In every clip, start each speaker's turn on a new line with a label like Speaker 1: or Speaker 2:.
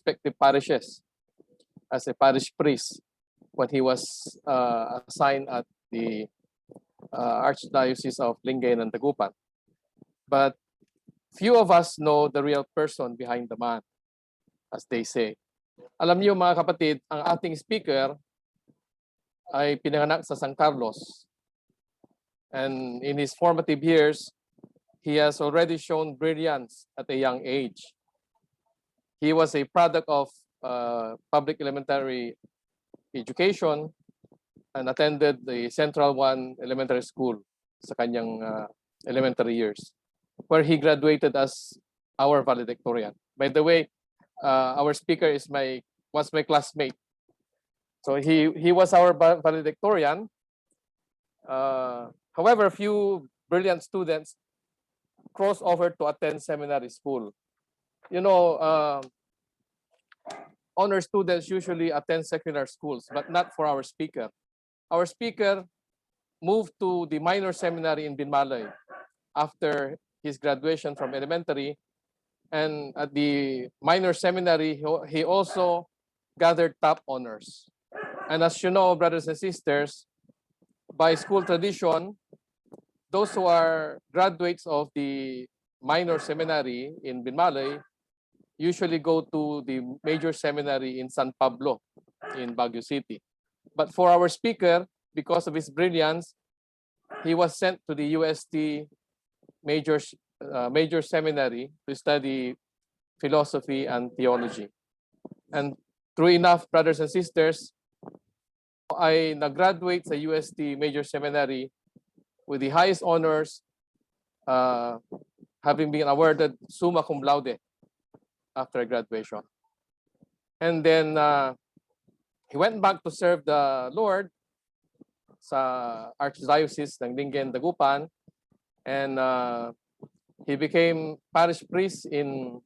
Speaker 1: respective parishes as a parish priest when he was assigned at the Archdiocese of Lingayen and Dagupan. But few of us know the real person behind the man, as they say. Alam niyo mga kapatid, ang ating speaker ay pinanganak sa San Carlos. And in his formative years, he has already shown brilliance at a young age. He was a product of public elementary education and attended the Central One Elementary School sa kanyang elementary years, where he graduated as our valedictorian. By the way, our speaker was my classmate. So he was our valedictorian. However, a few brilliant students crossed over to attend seminary school. You know, honor students usually attend secular schools, but not for our speaker. Our speaker moved to the minor seminary in Binmalay after his graduation from elementary. And at the minor seminary, he also gathered top honors. And as you know, brothers and sisters, by school tradition, those who are graduates of the minor seminary in Binmalay usually go to the major seminary in San Pablo in Baguio City. But for our speaker, because of his brilliance, he was sent to the UST major seminary to study philosophy and theology. And true enough, brothers and sisters, I nag-graduate sa UST Major Seminary with the highest honors, having been awarded summa cum laude after graduation. And then he went back to serve the Lord sa Archdiocese ng Lingayen, Dagupan, and he became parish priest in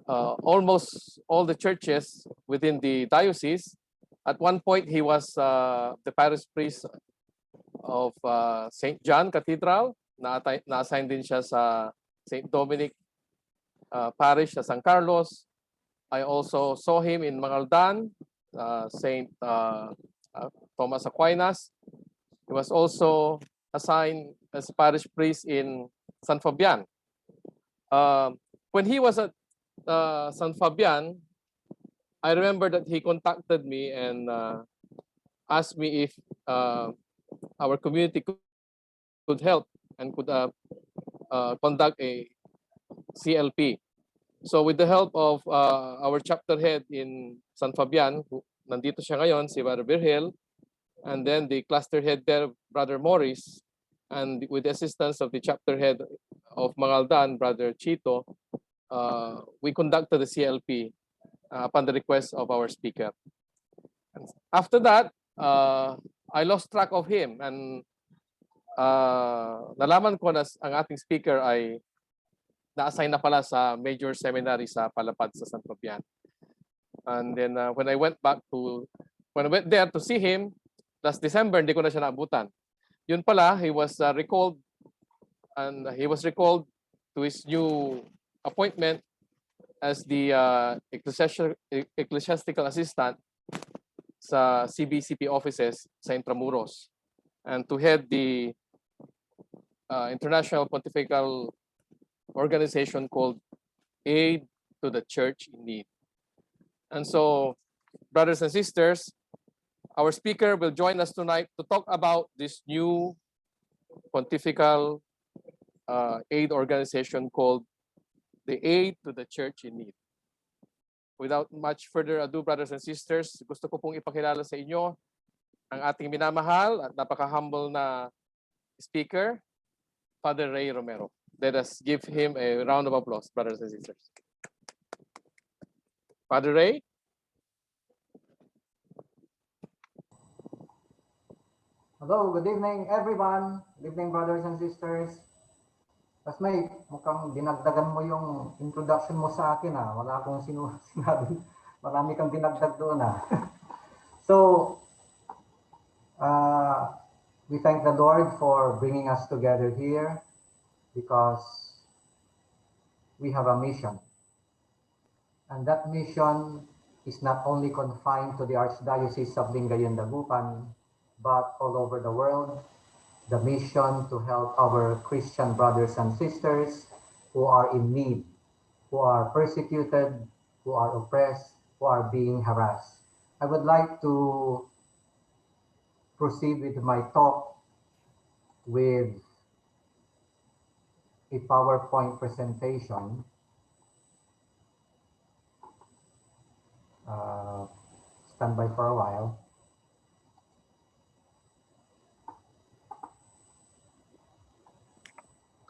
Speaker 1: almost all the churches within the diocese. At one point, he was the parish priest of St. John Cathedral. Na-assign din siya sa St. Dominic Parish sa San Carlos. I also saw him in Mangaldan, St. Thomas Aquinas. He was also assigned as parish priest in San Fabian. When he was at San Fabian, I remember that he contacted me and asked me if our community could help and could conduct a CLP. So with the help of our chapter head in San Fabian, nandito siya ngayon, si Brother Virgil, and then the cluster head there, Brother Morris, and with the assistance of the chapter head of Mangaldan, Brother Chito, we conducted the CLP upon the request of our speaker. And after that, I lost track of him, and nalaman ko na ang ating speaker ay na-assign na pala sa major seminary sa Palapad sa San Fabian. And then when I went there to see him last December, hindi ko na siya naabutan. Yun pala, he was recalled to his new appointment as the ecclesiastical assistant sa CBCP offices sa Intramuros, and to head the international pontifical organization called Aid to the Church in Need. And so, brothers and sisters, our speaker will join us tonight to talk about this new pontifical aid organization called the Aid to the Church in Need. Without much further ado, brothers and sisters, gusto ko pong ipakilala sa inyo ang ating minamahal at napaka-humble na speaker, Father Ray Romero. Let us give him a round of applause, brothers and sisters. Father Ray?
Speaker 2: Hello, good evening everyone. Good evening, brothers and sisters. May mukhang dinagdagan mo yung introduction mo sa akin. Wala akong sinabi. Marami kang dinagdag doon. So, we thank the Lord for bringing us together here because we have a mission. And that mission is not only confined to the Archdiocese of Lingayen Dagupan, but all over the world. The mission to help our Christian brothers and sisters who are in need, who are persecuted, who are oppressed, who are being harassed. I would like to proceed with my talk with a PowerPoint presentation. Stand by for a while.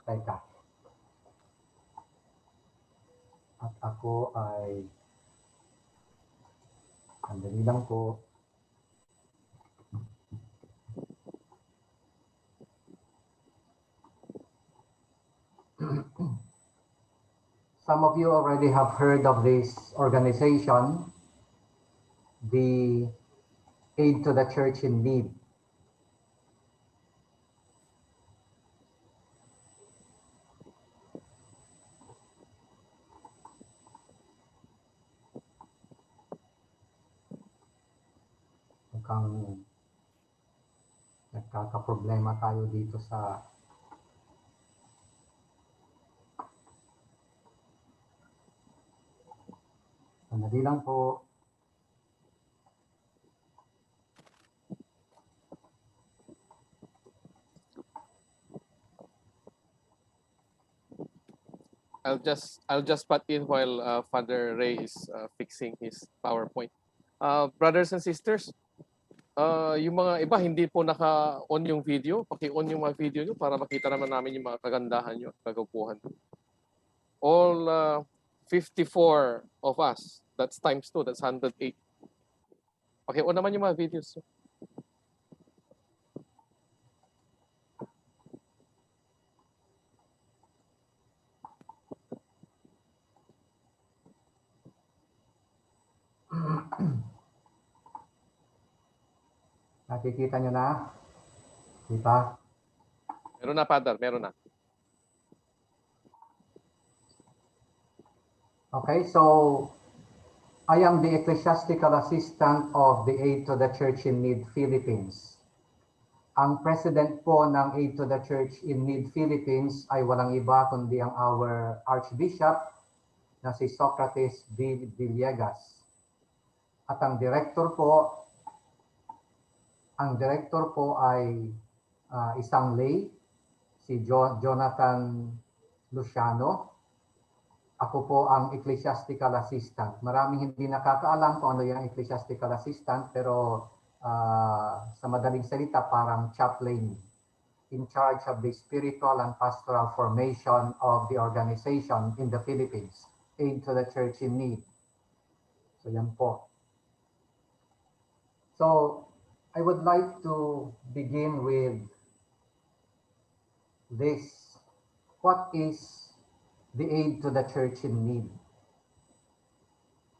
Speaker 2: Teka. At ako ay andali lang po. Some of you already have heard of this organization, the Aid to the Church in Need. Mukhang nagkakaproblema tayo dito sa sandali lang po.
Speaker 1: I'll just butt in while Father Ray is fixing his PowerPoint. Brothers and sisters, yung mga iba hindi po naka-on yung video. Paki-on yung mga video nyo para makita naman namin yung mga kagandahan nyo at kagapuhan. All 54 of us, that's times 2, that's 108. Paki-on naman yung mga videos.
Speaker 2: Nakikita nyo na? Kita?
Speaker 1: Meron na, Father, meron na.
Speaker 2: Okay, so I am the ecclesiastical assistant of the Aid to the Church in Need Philippines. Ang president po ng Aid to the Church in Need Philippines ay walang iba kundi ang our Archbishop na si Socrates V. Villegas. At ang director po ay isang lay, si Jonathan Luciano. Ako po ang ecclesiastical assistant. Maraming hindi nakakaalam kung ano yung ecclesiastical assistant, pero sa madaling salita parang chaplain in charge of the spiritual and pastoral formation of the organization in the Philippines, Aid to the Church in Need. So yan po. So I would like to begin with this. What is the Aid to the Church in Need?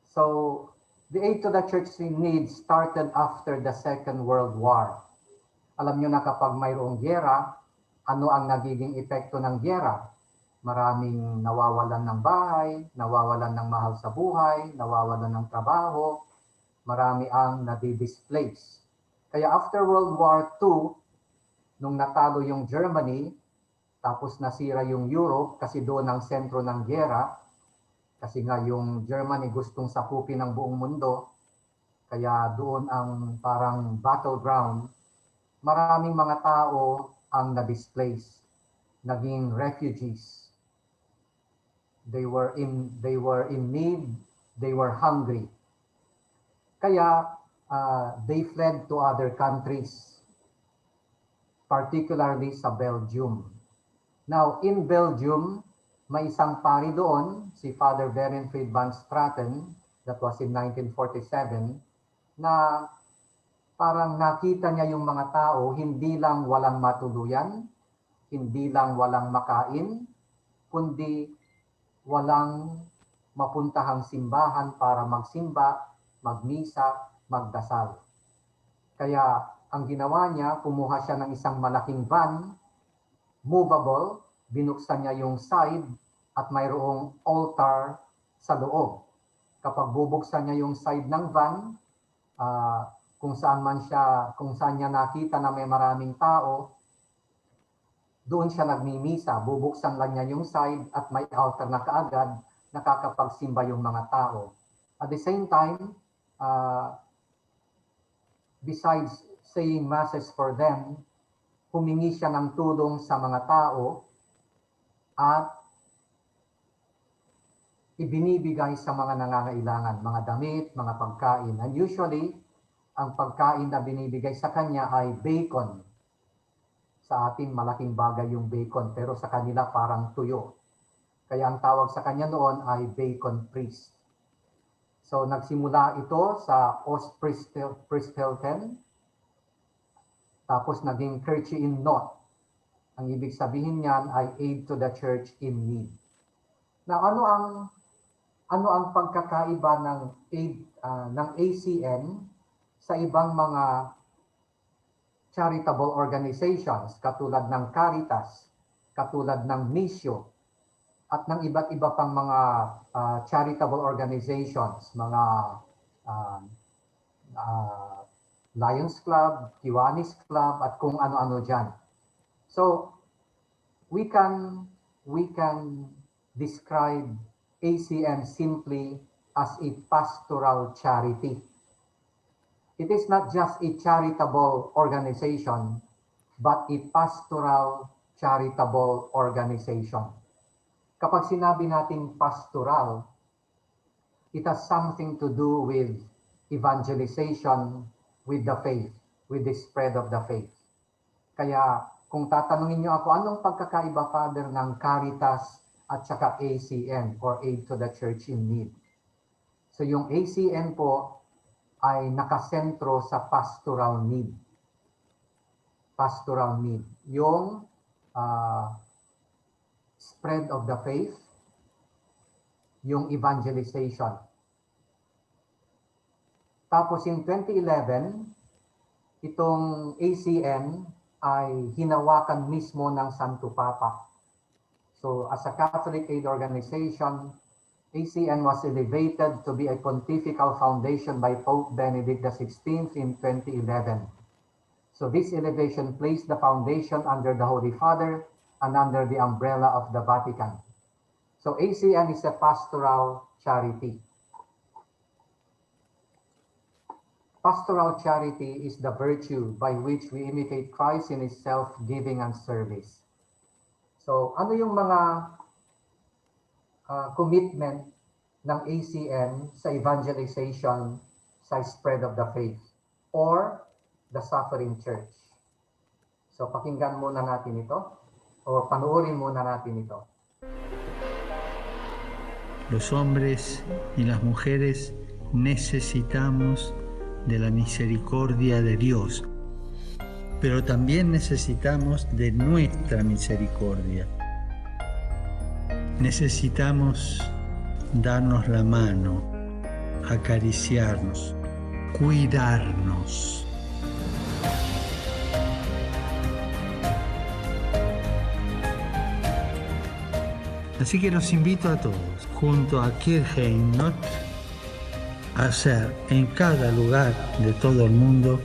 Speaker 2: So the Aid to the Church in Need started after the Second World War. Alam nyo na kapag mayroong gyera, ano ang nagiging epekto ng gyera? Maraming nawawalan ng bahay, nawawalan ng mahal sa buhay, nawawalan ng trabaho, marami ang nadi-displace. Kaya after World War II, nung natalo yung Germany, tapos nasira yung Europe kasi doon ang sentro ng gyera, kasi nga yung Germany gustong sakupin ng buong mundo, kaya doon ang parang battleground, maraming mga tao ang na-displace, naging refugees. They were in need, they were hungry. Kaya they fled to other countries, particularly sa Belgium. Now, in Belgium, may isang pari doon, si Father Berenfried van Straten, that was in 1947, na parang nakita niya yung mga tao, hindi lang walang matuluyan, hindi lang walang makain, kundi walang mapuntahang simbahan para magsimba, magmisa, magdasal. Kaya ang ginawa niya, kumuha siya ng isang malaking van, movable, binuksan niya yung side at mayroong altar sa loob. kapag bubuksan niya yung side ng van, kung saan niya nakita na may maraming tao, doon siya nagmimisa. Bubuksan lang niya yung side at may altar na kaagad, nakakapagsimba yung mga tao. At the same time, besides saying masses for them, humingi siya ng tulong sa mga tao at ibinibigay sa mga nangangailangan, mga damit, mga pagkain. And usually, ang pagkain na binibigay sa kanya ay bacon. Sa atin, malaking bagay yung bacon, pero sa kanila parang tuyo. Kaya ang tawag sa kanya noon ay bacon priest. So nagsimula ito sa Ostpriesthilfen, tapos naging Kirche in Not. Ang ibig sabihin niyan ay aid to the church in need. Now, ano ang pagkakaiba ng ACN sa ibang mga charitable organizations katulad ng Caritas, katulad ng Misyo, at ng iba't iba pang mga charitable organizations, mga Lions Club, Kiwanis Club, at kung ano-ano dyan. So, we can describe ACN simply as a pastoral charity. It is not just a charitable organization, but a pastoral charitable organization. Kapag sinabi nating pastoral, it has something to do with evangelization with the faith, with the spread of the faith. Kaya kung tatanungin niyo ako, anong pagkakaiba, Father, ng Caritas at saka ACN or Aid to the Church in Need? So yung ACN po ay nakasentro sa pastoral need. Pastoral need. Yung spread of the faith, yung evangelization. Tapos in 2011, itong ACN ay hinawakan mismo ng Santo Papa. So as a Catholic aid organization, ACN was elevated to be a pontifical foundation by Pope Benedict XVI in 2011. So this elevation placed the foundation under the Holy Father and under the umbrella of the Vatican. So ACN is a pastoral charity. Pastoral charity is the virtue by which we imitate Christ in his self-giving and service. So ano yung mga commitment ng ACN sa evangelization, sa spread of the faith, or the suffering church? So pakinggan muna natin ito, o panuorin muna natin ito.
Speaker 3: Los hombres y las mujeres necesitamos de la misericordia de Dios, pero también necesitamos de nuestra misericordia. Necesitamos darnos la mano, acariciarnos, cuidarnos. Así que los invito a todos, junto a Kirche in Not, a hacer en cada lugar de todo el mundo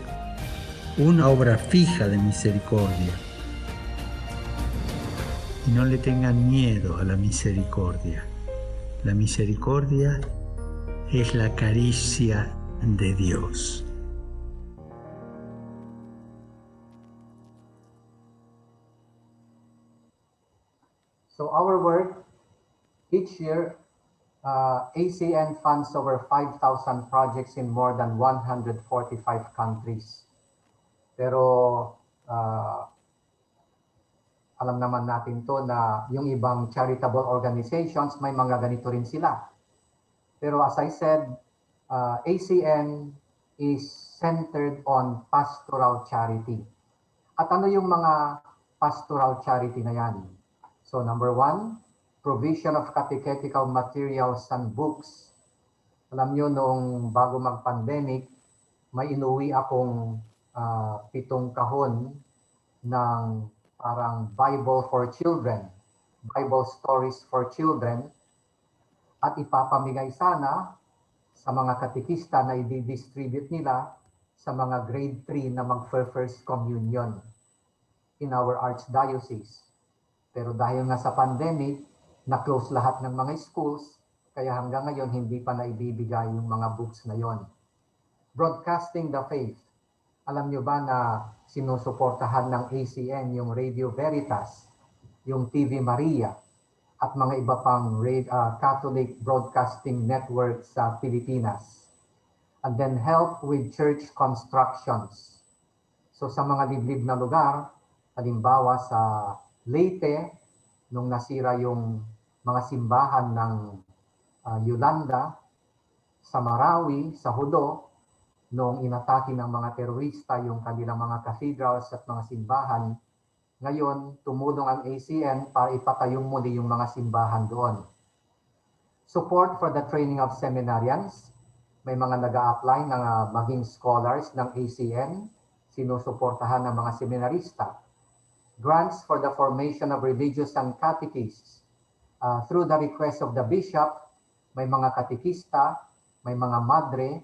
Speaker 3: una obra fija de misericordia. Y no le tengan miedo a la misericordia. La misericordia es la caricia de Dios.
Speaker 2: So our work, each year, ACN funds over 5,000 projects in more than 145 countries. Pero alam naman natin to na yung ibang charitable organizations, may mga ganito rin sila. Pero as I said, ACN is centered on pastoral charity. At ano yung mga pastoral charity na yan? So number one, provision of catechetical materials and books. Alam nyo, noong bago mag-pandemic, may inuwi akong 7 kahon ng parang Bible for children, Bible stories for children, at ipapamigay sana sa mga katikista na i-distribute nila sa mga grade 3 na mag-first communion in our archdiocese. Pero dahil nga sa pandemic, na-close lahat ng mga schools, kaya hanggang ngayon hindi pa naibibigay yung mga books na yon. Broadcasting the Faith. Alam nyo ba na sinusuportahan ng ACN yung Radio Veritas, yung TV Maria, at mga iba pang Catholic Broadcasting Network sa Pilipinas. And then help with church constructions. So sa mga liblib na lugar, halimbawa sa Leyte, nung nasira yung mga simbahan ng Yolanda, sa Marawi, sa Hudo, nung inatake ng mga terorista yung kanilang mga cathedrals at mga simbahan, ngayon, tumulong ang ACN para ipatayong muli yung mga simbahan doon. Support for the training of seminarians. May mga nag-a-apply na maging scholars ng ACN. Sinusuportahan ng mga seminarista. Grants for the formation of religious and catechists. Through the request of the bishop, may mga katekista, may mga madre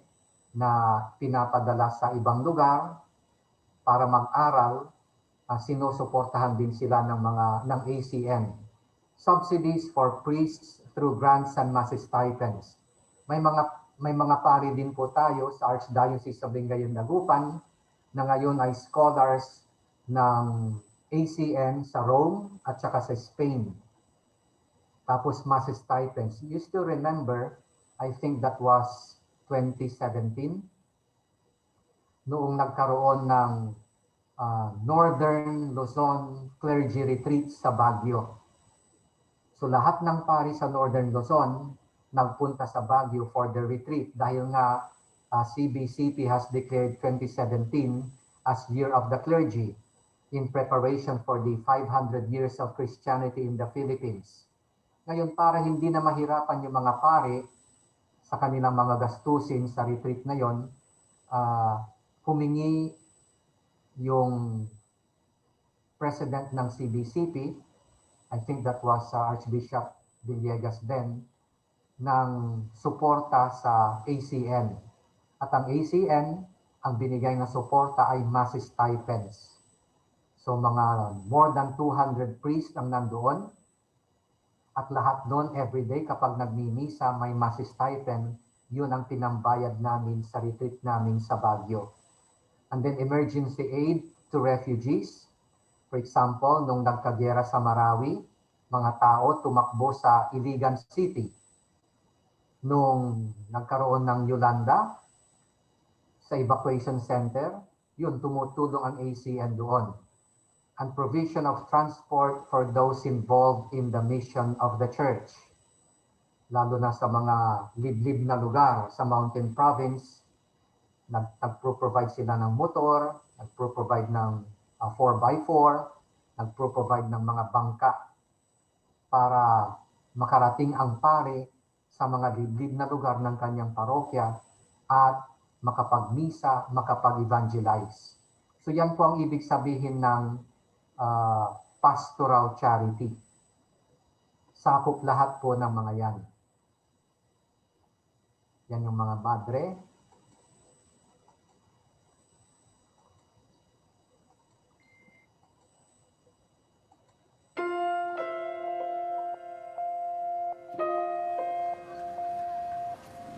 Speaker 2: na pinapadala sa ibang lugar para mag-aral. Sinusuportahan din sila ng ACN. Subsidies for priests through grants and mass stipends. May mga pari din po tayo sa Archdiocese of Lingayen Dagupan na ngayon ay scholars ng ACN sa Rome at saka sa Spain. Tapos mass stipends. You still remember, I think that was 2017, noong nagkaroon ng Northern Luzon Clergy Retreat sa Baguio. So lahat ng pari sa Northern Luzon nagpunta sa Baguio for the retreat dahil nga CBCP has declared 2017 as Year of the Clergy in preparation for the 500 years of Christianity in the Philippines. Ngayon, para hindi na mahirapan yung mga pari sa kanilang mga gastusin sa retreat na yon, humingi yung president ng CBCP, I think that was Archbishop Villegas then, ng suporta sa ACN. At ang ACN, ang binigay na suporta ay mass stipends. So mga more than 200 priests ang nandoon. At lahat doon everyday kapag nagmimisa may mass stipend, yun ang pinambayad namin sa retreat namin sa Baguio. And then emergency aid to refugees. For example, nung nagkagyera sa Marawi, mga tao tumakbo sa Iligan City. Nung nagkaroon ng Yolanda, sa evacuation center, yun, tumutulong ang ACN doon. And provision of transport for those involved in the mission of the church. Lalo na sa mga liblib na lugar sa Mountain Province, nagpro-provide sila ng motor, nagpro-provide ng 4x4, nagpro-provide ng mga bangka para makarating ang pare sa mga liblib na lugar ng kanyang parokya at makapagmisa, makapag-evangelize. So yan po ang ibig sabihin ng pastoral charity. Sakop lahat po ng mga yan. Yan yung mga madre.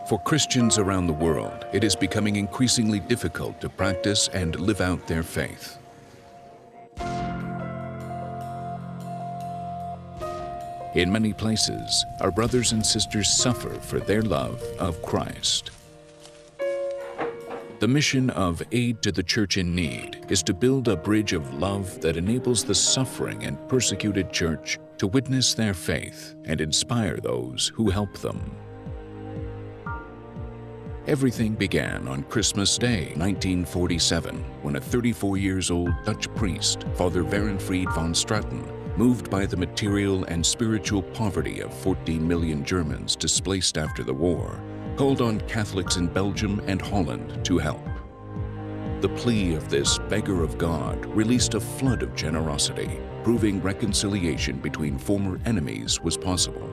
Speaker 4: For Christians around the world, it is becoming increasingly difficult to practice and live out their faith. In many places, our brothers and sisters suffer for their love of Christ. The mission of Aid to the Church in Need is to build a bridge of love that enables the suffering and persecuted church to witness their faith and inspire those who help them. Everything began on Christmas Day, 1947, when a 34-year-old Dutch priest, Father Werenfried van Straten, moved by the material and spiritual poverty of 14 million Germans displaced after the war, called on Catholics in Belgium and Holland to help. The plea of this beggar of God released a flood of generosity, proving reconciliation between former enemies was possible.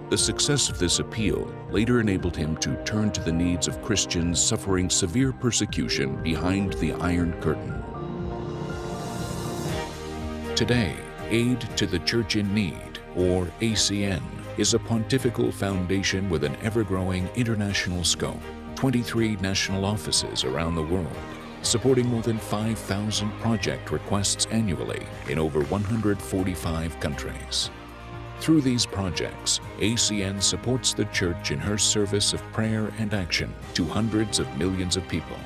Speaker 4: The success of this appeal later enabled him to turn to the needs of Christians suffering severe persecution behind the Iron Curtain. Today, Aid to the Church in Need, or ACN, is a pontifical foundation with an ever-growing international scope, 23 national offices around the world, supporting more than 5,000 project requests annually in over 145 countries. Through these projects, ACN supports the Church in her service of prayer and action to hundreds of millions of people,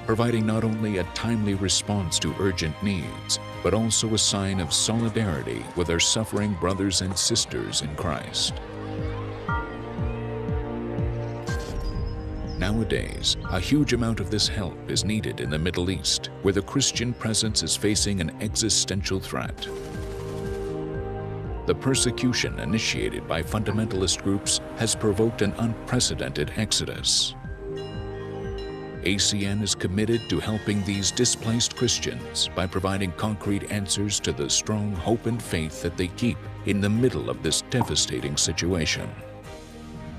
Speaker 4: providing not only a timely response to urgent needs, but also a sign of solidarity with our suffering brothers and sisters in Christ. Nowadays, a huge amount of this help is needed in the Middle East, where the Christian presence is facing an existential threat. The persecution initiated by fundamentalist groups has provoked an unprecedented exodus. ACN is committed to helping these displaced Christians by providing concrete answers to the strong hope and faith that they keep in the middle of this devastating situation.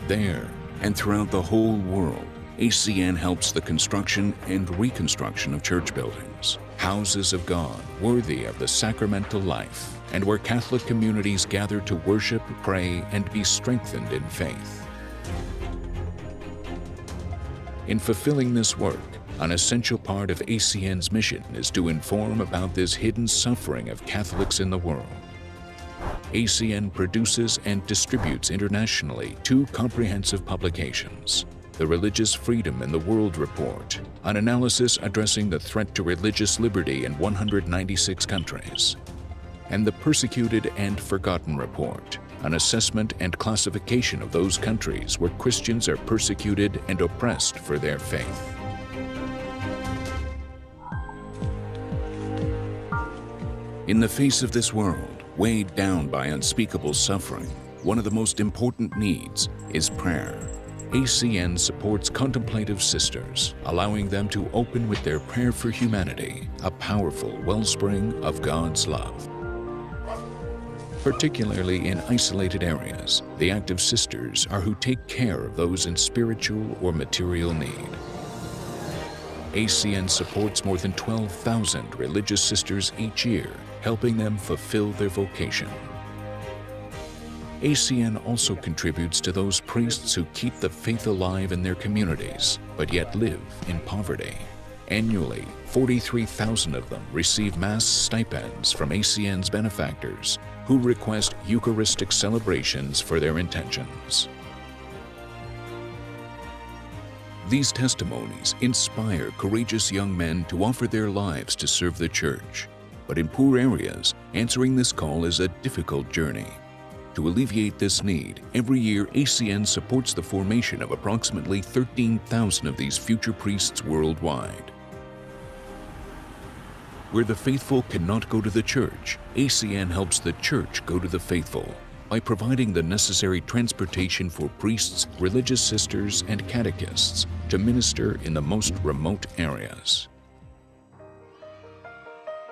Speaker 4: There, and throughout the whole world, ACN helps the construction and reconstruction of church buildings, houses of God worthy of the sacramental life, and where Catholic communities gather to worship, pray, and be strengthened in faith. In fulfilling this work, an essential part of ACN's mission is to inform about this hidden suffering of Catholics in the world. ACN produces and distributes internationally 2 comprehensive publications: The Religious Freedom in the World Report, an analysis addressing the threat to religious liberty in 196 countries, and The Persecuted and Forgotten Report, an assessment and classification of those countries where Christians are persecuted and oppressed for their faith. In the face of this world, weighed down by unspeakable suffering, one of the most important needs is prayer. ACN supports contemplative sisters, allowing them to open with their prayer for humanity, a powerful wellspring of God's love. Particularly in isolated areas, the active sisters are who take care of those in spiritual or material need. ACN supports more than 12,000 religious sisters each year, helping them fulfill their vocation. ACN also contributes to those priests who keep the faith alive in their communities, but yet live in poverty. Annually, 43,000 of them receive Mass stipends from ACN's benefactors, who request Eucharistic celebrations for their intentions. These testimonies inspire courageous young men to offer their lives to serve the Church. But in poor areas, answering this call is a difficult journey. To alleviate this need, every year ACN supports the formation of approximately 13,000 of these future priests worldwide. Where the faithful cannot go to the Church, ACN helps the Church go to the faithful by providing the necessary transportation for priests, religious sisters, and catechists to minister in the most remote areas.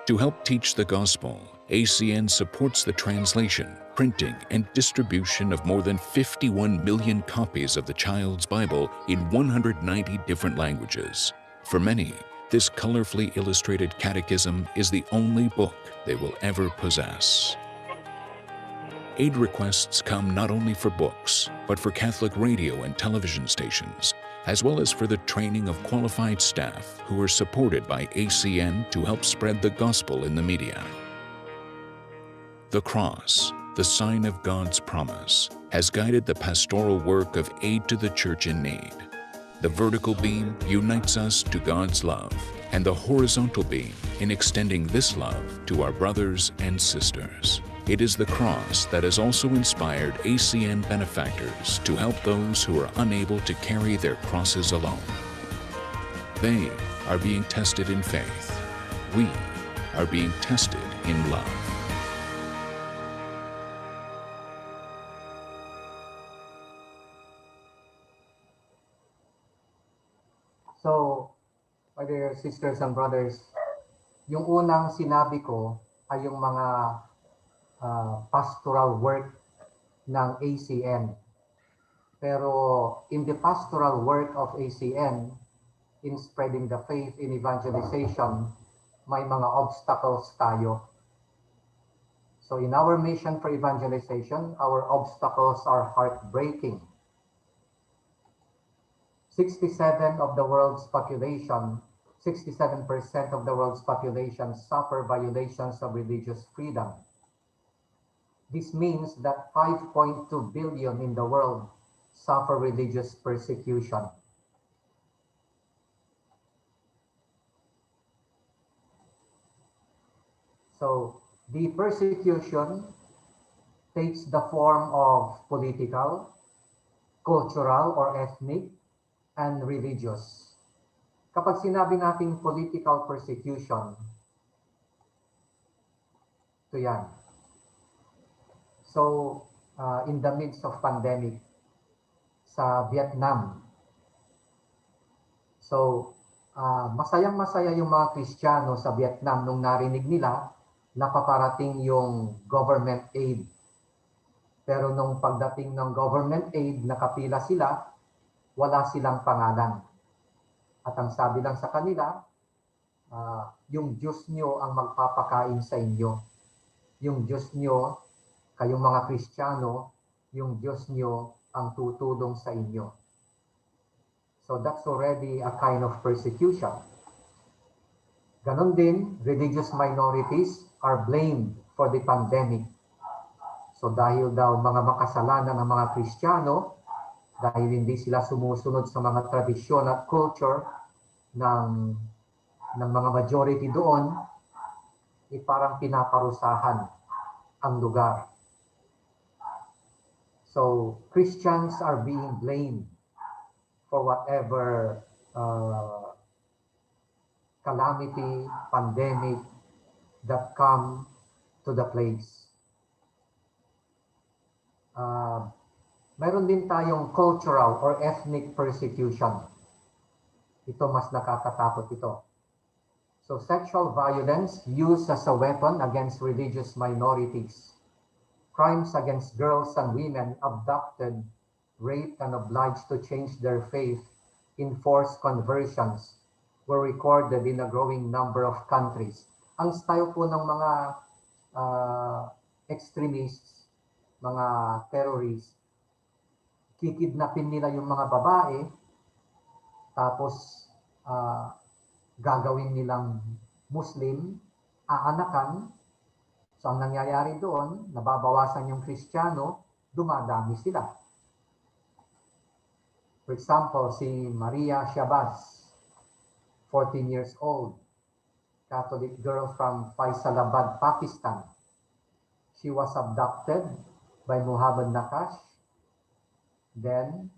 Speaker 4: To help teach the gospel, ACN supports the translation, printing, and distribution of more than 51 million copies of the Child's Bible in 190 different languages. For many, this colorfully illustrated catechism is the only book they will ever possess. Aid requests come not only for books, but for Catholic radio and television stations, as well as for the training of qualified staff who are supported by ACN to help spread the gospel in the media. The cross, the sign of God's promise, has guided the pastoral work of Aid to the Church in Need. The vertical beam unites us to God's love, and the horizontal beam in extending this love to our brothers and sisters. It is the cross that has also inspired ACN benefactors to help those who are unable to carry their crosses alone. They are being tested in faith. We are being tested in love.
Speaker 2: So, my dear sisters and brothers, yung unang sinabi ko ay yung mga pastoral work ng ACN. Pero in the pastoral work of ACN, in spreading the faith in evangelization, may mga obstacles tayo. So in our mission for evangelization, our obstacles are heartbreaking. 67% of the world's population suffer violations of religious freedom. This means that 5.2 billion in the world suffer religious persecution. So the persecution takes the form of political, cultural, or ethnic, and religious. Kapag sinabi nating political persecution, ito yan. So, in the midst of pandemic sa Vietnam, so masayang-masaya yung mga Kristiyano sa Vietnam nung narinig nila na paparating yung government aid. Pero nung pagdating ng government aid, nakapila sila, wala silang pangalan. At ang sabi lang sa kanila, yung Diyos nyo ang magpapakain sa inyo. Yung Diyos nyo, kayong mga Kristiyano, yung Diyos nyo ang tutulong sa inyo. So that's already a kind of persecution. Ganon din, religious minorities are blamed for the pandemic. So dahil daw mga makasalanan ng mga Kristiyano, dahil hindi sila sumusunod sa mga tradisyon at culture ng mga majority doon, parang pinaparusahan ang lugar. So Christians are being blamed for whatever calamity, pandemic that come to the place. Meron din tayong cultural or ethnic persecution. Ito mas nakakatakot ito. So sexual violence used as a weapon against religious minorities. Crimes against girls and women abducted, raped, and obliged to change their faith in forced conversions were recorded in a growing number of countries. Ang style po ng mga extremists, mga terrorists, kikidnapin nila yung mga babae, tapos gagawin nilang Muslim, aanakan. So ang nangyayari doon, nababawasan yung Kristiyano, dumadami sila. For example, si Maria Shabazz, 14 years old, Catholic girl from Faisalabad, Pakistan. She was abducted by Muhammad Nakash. Then,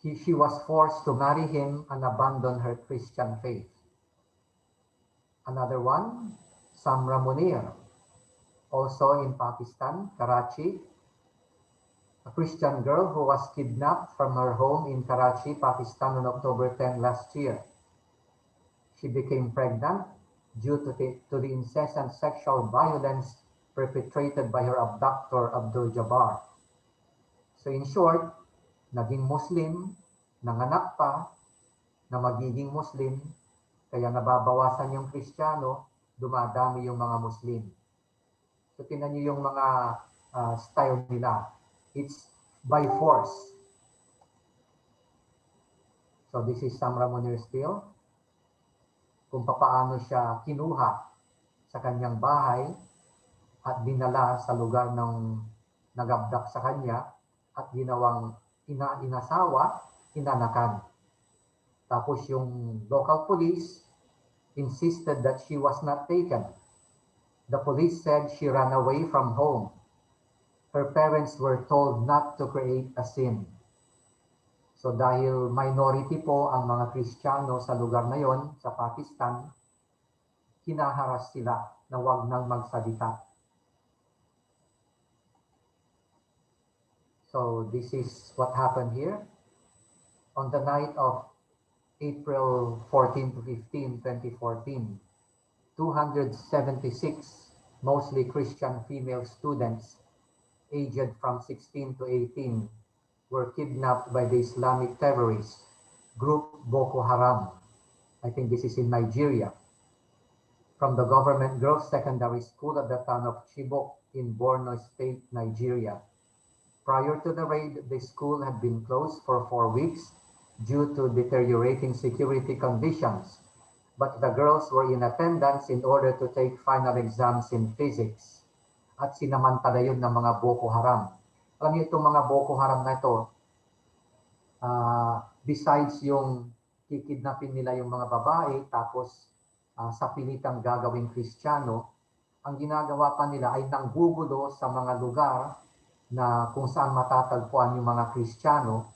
Speaker 2: she was forced to marry him and abandon her Christian faith. Another one, Samra Munir, also in Pakistan, Karachi, a Christian girl who was kidnapped from her home in Karachi, Pakistan on October 10 last year. She became pregnant due to the incessant sexual violence perpetrated by her abductor, Abdul Jabbar. So in short, naging Muslim, nanganak pa, na magiging Muslim, kaya nababawasan yung Kristiyano, dumadami yung mga Muslim. So tingnan niyo yung mga style nila. It's by force. So this is Samra Munir still. Kung paano siya kinuha sa kanyang bahay at dinala sa lugar ng nag-abduct sa kanya at ginawang inasawa, inanakan. Tapos yung local police insisted that she was not taken. The police said she ran away from home. Her parents were told not to create a scene. So dahil minority po ang mga Kristiyano sa lugar na yon, sa Pakistan, hinaharas sila na wag nang magsalita. So this is what happened here. On the night of April 14 to 15, 2014, 276 mostly Christian female students aged from 16 to 18 were kidnapped by the Islamic terrorist group Boko Haram. I think this is in Nigeria, from the government girls secondary school at the town of Chibok in Borno State, Nigeria. Prior to the raid, the school had been closed for 4 weeks due to deteriorating security conditions, but the girls were in attendance in order to take final exams in physics. At sinamantala yun ng mga Boko Haram. Alam niyo itong mga Boko Haram na ito, besides yung kikidnapin nila yung mga babae, tapos sa pilitang gagawing Kristiyano, ang ginagawa pa nila ay nanggugulo sa mga lugar na kung saan matatagpuan yung mga Kristiyano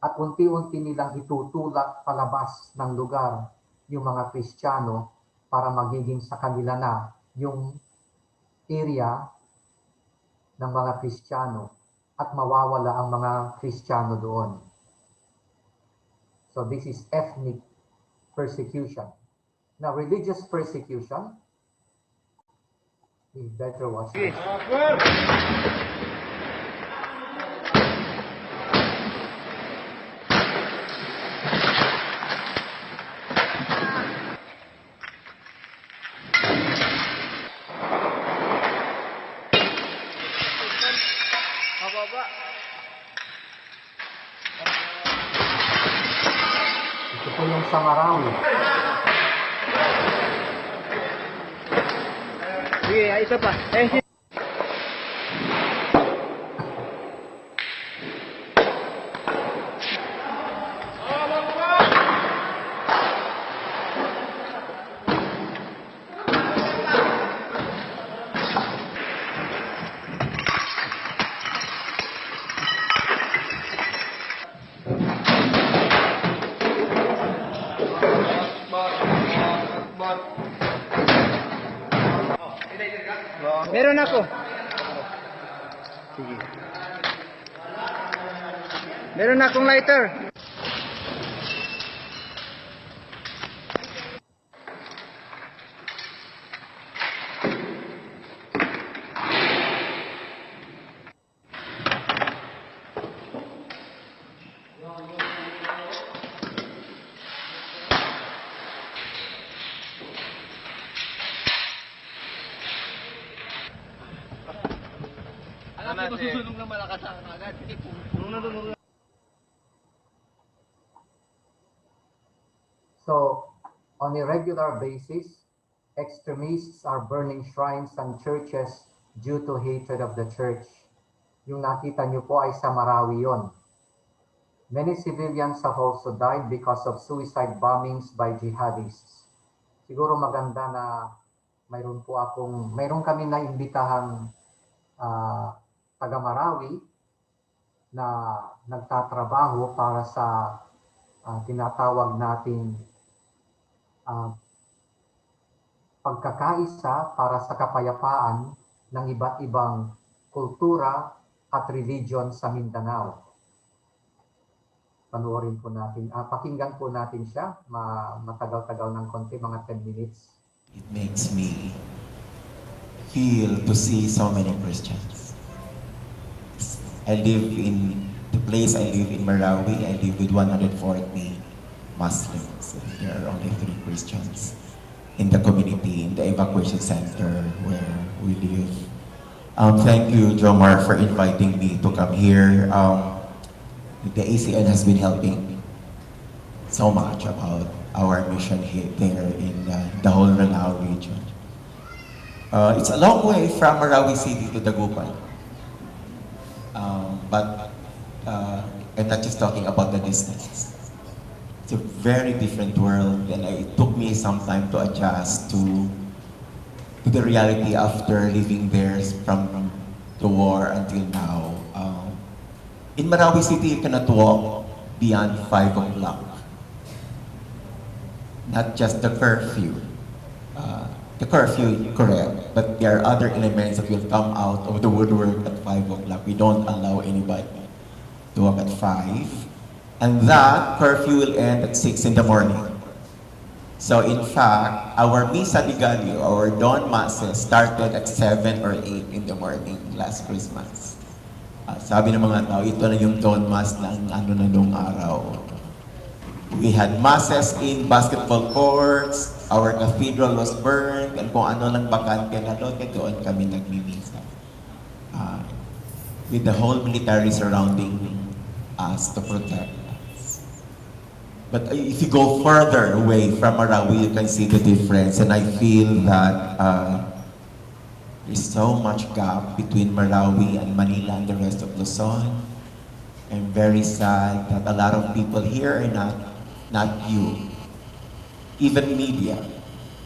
Speaker 2: at unti-unti nilang itutulak palabas ng lugar yung mga Kristiyano para magiging sa kanila na yung area ng mga Kristiyano at mawawala ang mga Kristiyano doon. So this is ethnic persecution. Now, religious persecution, we better watch this. Ito po yung sa Marawi.
Speaker 5: Sige, isa pa. Meron ako. Sige. Meron akong lighter.
Speaker 2: So, on a regular basis, extremists are burning shrines and churches due to hatred of the church. Yung nakita niyo po ay sa Marawi yon. Many civilians have also died because of suicide bombings by jihadists. Siguro maganda na mayroon kami na imbitahang taga Marawi na nagtatrabaho para sa tinatawag nating pagkakaisa para sa kapayapaan ng iba't ibang kultura at religion sa Mindanao. Panoorin po natin, pakinggan po natin siya, matagal-tagal ng konti, mga 10 minutes.
Speaker 6: It makes me feel to see so many Christians. I live in the place I live in Marawi. I live with 140 Muslims. There are only 3 Christians in the community, in the evacuation center where we live. Thank you, Jomar, for inviting me to come here. The ACN has been helping so much about our mission here there in the whole Lanao region. It's a long way from Marawi City to Dagupan. But I'm not just talking about the distance. It's a very different world, and it took me some time to adjust to the reality after living there from the war until now. In Marawi City, you cannot walk beyond 5 o'clock. Not just the curfew. The curfew, correct, but there are other elements that will come out of the woodwork at 5 o'clock. We don't allow anybody to walk at 5. And that curfew will end at 6 in the morning. So in fact, our Misa de Gallo, our dawn masses, started at 7 or 8 in the morning last Christmas. Sabi ng mga tao, ito na yung dawn mass ng ano na nung araw. We had masses in basketball courts, our cathedral was burned, and kung ano lang bakante na doon kami nagmimisa. With the whole military surrounding us to protect us. But if you go further away from Marawi, you can see the difference. And I feel that there's so much gap between Marawi and Manila and the rest of Luzon. I'm very sad that a lot of people here are not you. Even media.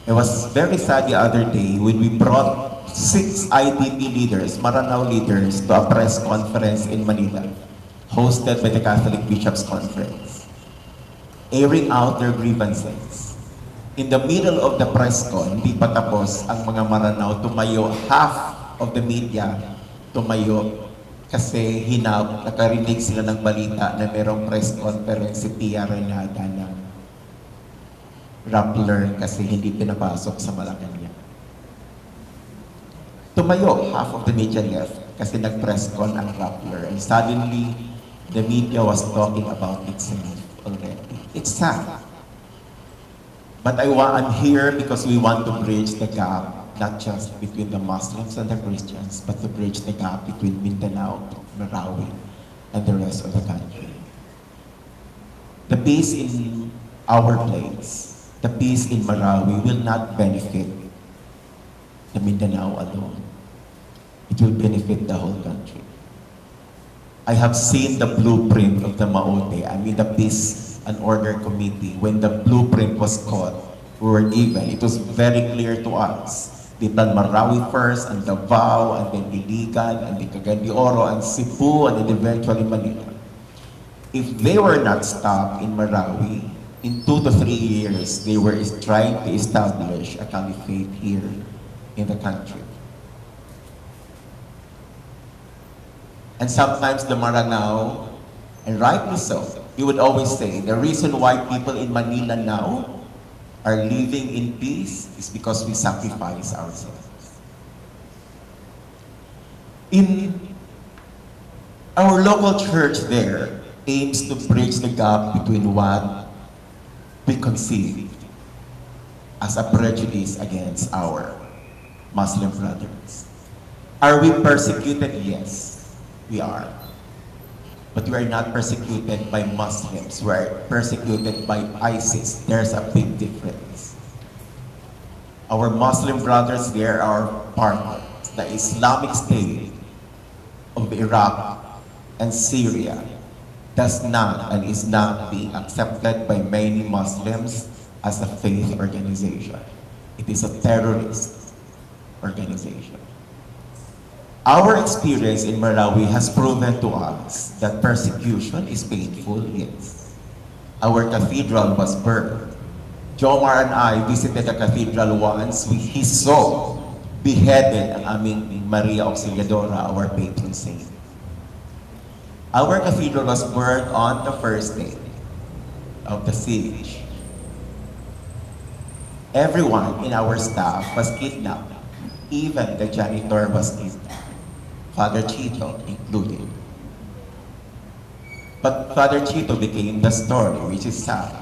Speaker 6: I was very sad the other day when we brought 6 IDP leaders, Maranao leaders, to a press conference in Manila, hosted by the Catholic Bishops' Conference, airing out their grievances. In the middle of the press con, hindi pa tapos ang mga Maranao, tumayo, half of the media tumayo kasi nakarinig sila ng balita na merong press conference si Pia Renata ng Rappler kasi hindi pinapasok sa Malacanang. Tumayo, half of the media left kasi nag-press con ang Rappler, and suddenly the media was talking about itself already. It's sad. But I'm here because we want to bridge the gap, not just between the Muslims and the Christians, but to bridge the gap between Mindanao, Marawi, and the rest of the country. The peace in our place, the peace in Marawi will not benefit the Mindanao alone. It will benefit the whole country. I have seen the blueprint of the Maote, the Peace and Order Committee. When the blueprint was caught, we were given, it was very clear to us. They done Marawi first, and Davao, and then Iligan, and then Cagayan de Oro, and Cebu, and then eventually Manila. If they were not stopped in Marawi, in 2 to 3 years, they were trying to establish a caliphate here in the country. And sometimes the Maranao, and rightly so, you would always say, the reason why people in Manila now are living in peace is because we sacrifice ourselves. In our local church there aims to bridge the gap between what we conceive as a prejudice against our Muslim brothers. Are we persecuted? Yes. We are. But we are not persecuted by Muslims. We are persecuted by ISIS. There's a big difference. Our Muslim brothers there are partners. The Islamic State of Iraq and Syria does not and is not being accepted by many Muslims as a faith organization. It is a terrorist organization. Our experience in Marawi has proven to us that persecution is painful, yes. Our cathedral was burned. Jomar and I visited the cathedral once. He saw beheaded ang aming Maria Auxiliadora, our patron saint. Our cathedral was burned on the first day of the siege. Everyone in our staff was kidnapped. Even the janitor was kidnapped. Father Chito included. But Father Chito became the story, which is sad.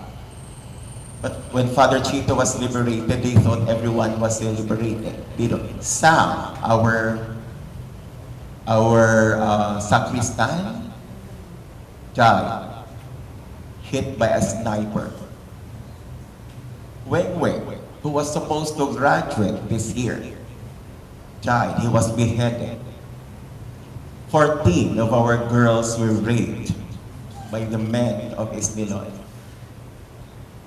Speaker 6: But when Father Chito was liberated, they thought everyone was still liberated. Sam, our sacristan, died, hit by a sniper. Weng Weng, who was supposed to graduate this year, died. He was beheaded. 14 of our girls were raped by the men of Isniloy.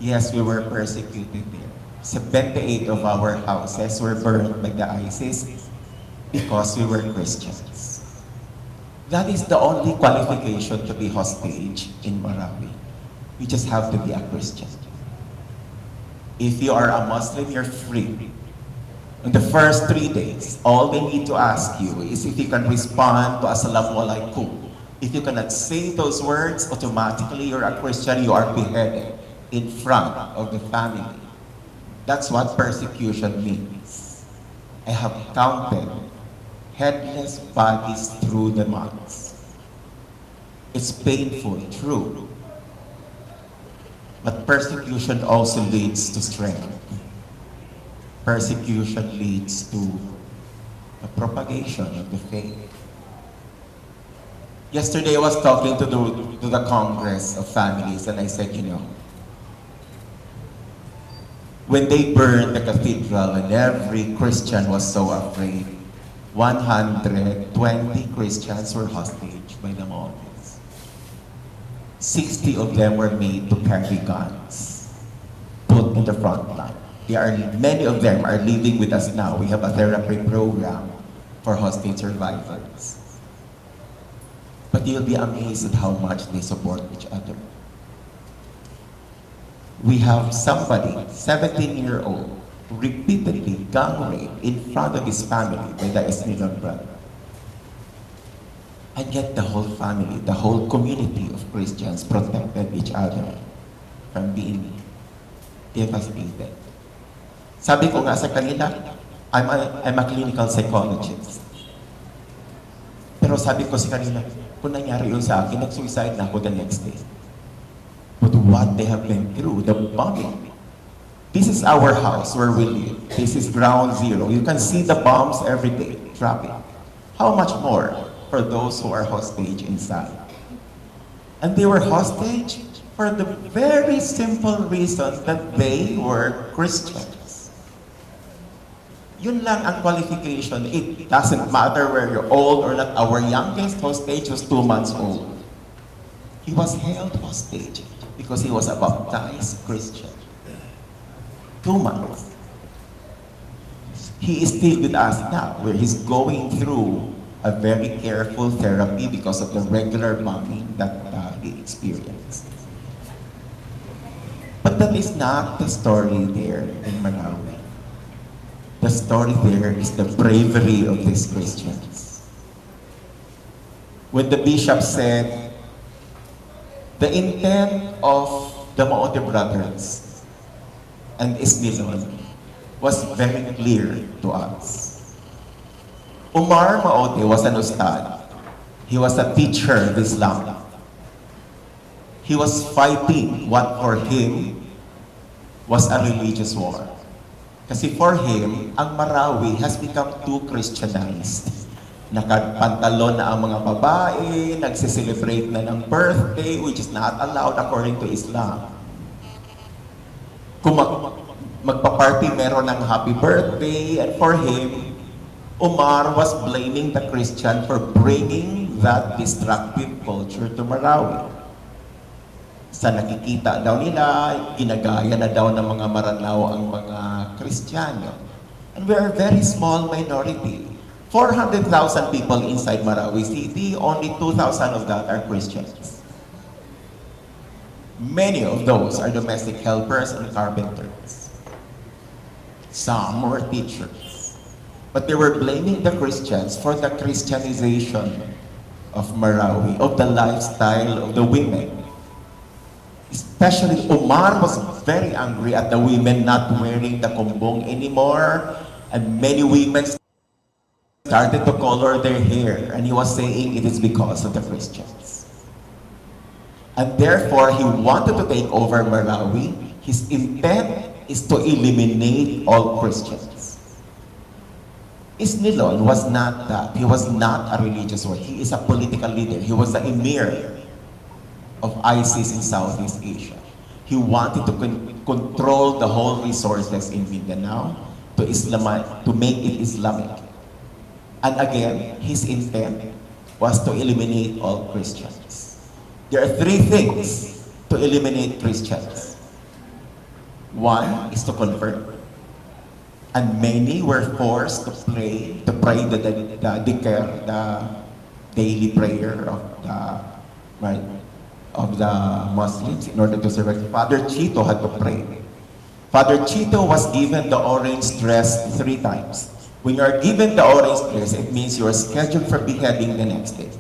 Speaker 6: Yes, we were persecuted there. 78 of our houses were burned by the ISIS because we were Christians. That is the only qualification to be hostage in Marawi. You just have to be a Christian. If you are a Muslim, you're free. In the first 3 days, all they need to ask you is if you can respond to Assalamu alaikum. If you cannot say those words, automatically you're a Christian, you are beheaded in front of the family. That's what persecution means. I have counted headless bodies through the months. It's painful, true. But persecution also leads to strength. Persecution leads to the propagation of the faith. Yesterday I was talking to the Congress of Families, and I said, when they burned the cathedral and every Christian was so afraid, 120 Christians were hostage by the Maoris. 60 of them were made to carry guns, put in the front line. Many of them are living with us now. We have a therapy program for hostage survivors. But you'll be amazed at how much they support each other. We have somebody, 17-year-old, repeatedly gang raped in front of his family by the Esnilan brother. And yet the whole family, the whole community of Christians protected each other from being devastated. Sabi ko nga sa kanila, I'm a clinical psychologist. Pero sabi ko sa kanila, kung nangyari yun sa akin, nag-suicide na ako the next day. But what they have been through, the bombing. This is our house where we live. This is ground zero. You can see the bombs every day dropping. How much more for those who are hostage inside? And they were hostage for the very simple reason that they were Christians. Yun lang ang qualification. It doesn't matter where you're old or not. Our youngest hostage was 2 months old. He was held hostage because he was a baptized Christian. 2 months. He is still with us now, where he's going through a very careful therapy because of the regular bombing that he experienced. But that is not the story there in Malawi. The story there is the bravery of these Christians. When the bishop said, the intent of the Maote brothers and Isnilon was very clear to us. Umar Maote was an ustad. He was a teacher of Islam. He was fighting what for him was a religious war. Kasi for him, ang Marawi has become too Christianized. Nakapantalon na ang mga babae, nagsiselebrate na ng birthday, which is not allowed according to Islam. Kung magpa-party meron ng happy birthday, and for him, Umar was blaming the Christian for bringing that destructive culture to Marawi. Sa nakikita daw nila, ginagaya na daw ng mga Maranao ang mga Kristiyano. And we are a very small minority. 400,000 people inside Marawi City, only 2,000 of that are Christians. Many of those are domestic helpers and carpenters. Some were teachers. But they were blaming the Christians for the Christianization of Marawi, of the lifestyle of the women. Especially Umar was very angry at the women not wearing the kumbong anymore, and many women started to color their hair, and he was saying it is because of the Christians. And therefore, he wanted to take over Marawi. His intent is to eliminate all Christians. Isnilon was not that. He was not a religious one. He is a political leader. He was the emir of ISIS in Southeast Asia. He wanted to control the whole resources in Mindanao to make it Islamic. And again, his intent was to eliminate all Christians. There are 3 things to eliminate Christians. One is to convert. And many were forced to pray the dhikr, the daily prayer of the Muslims in order to survive. Father Chito had to pray. Father Chito was given the orange dress 3 times. When you are given the orange dress, it means you are scheduled for beheading the next day.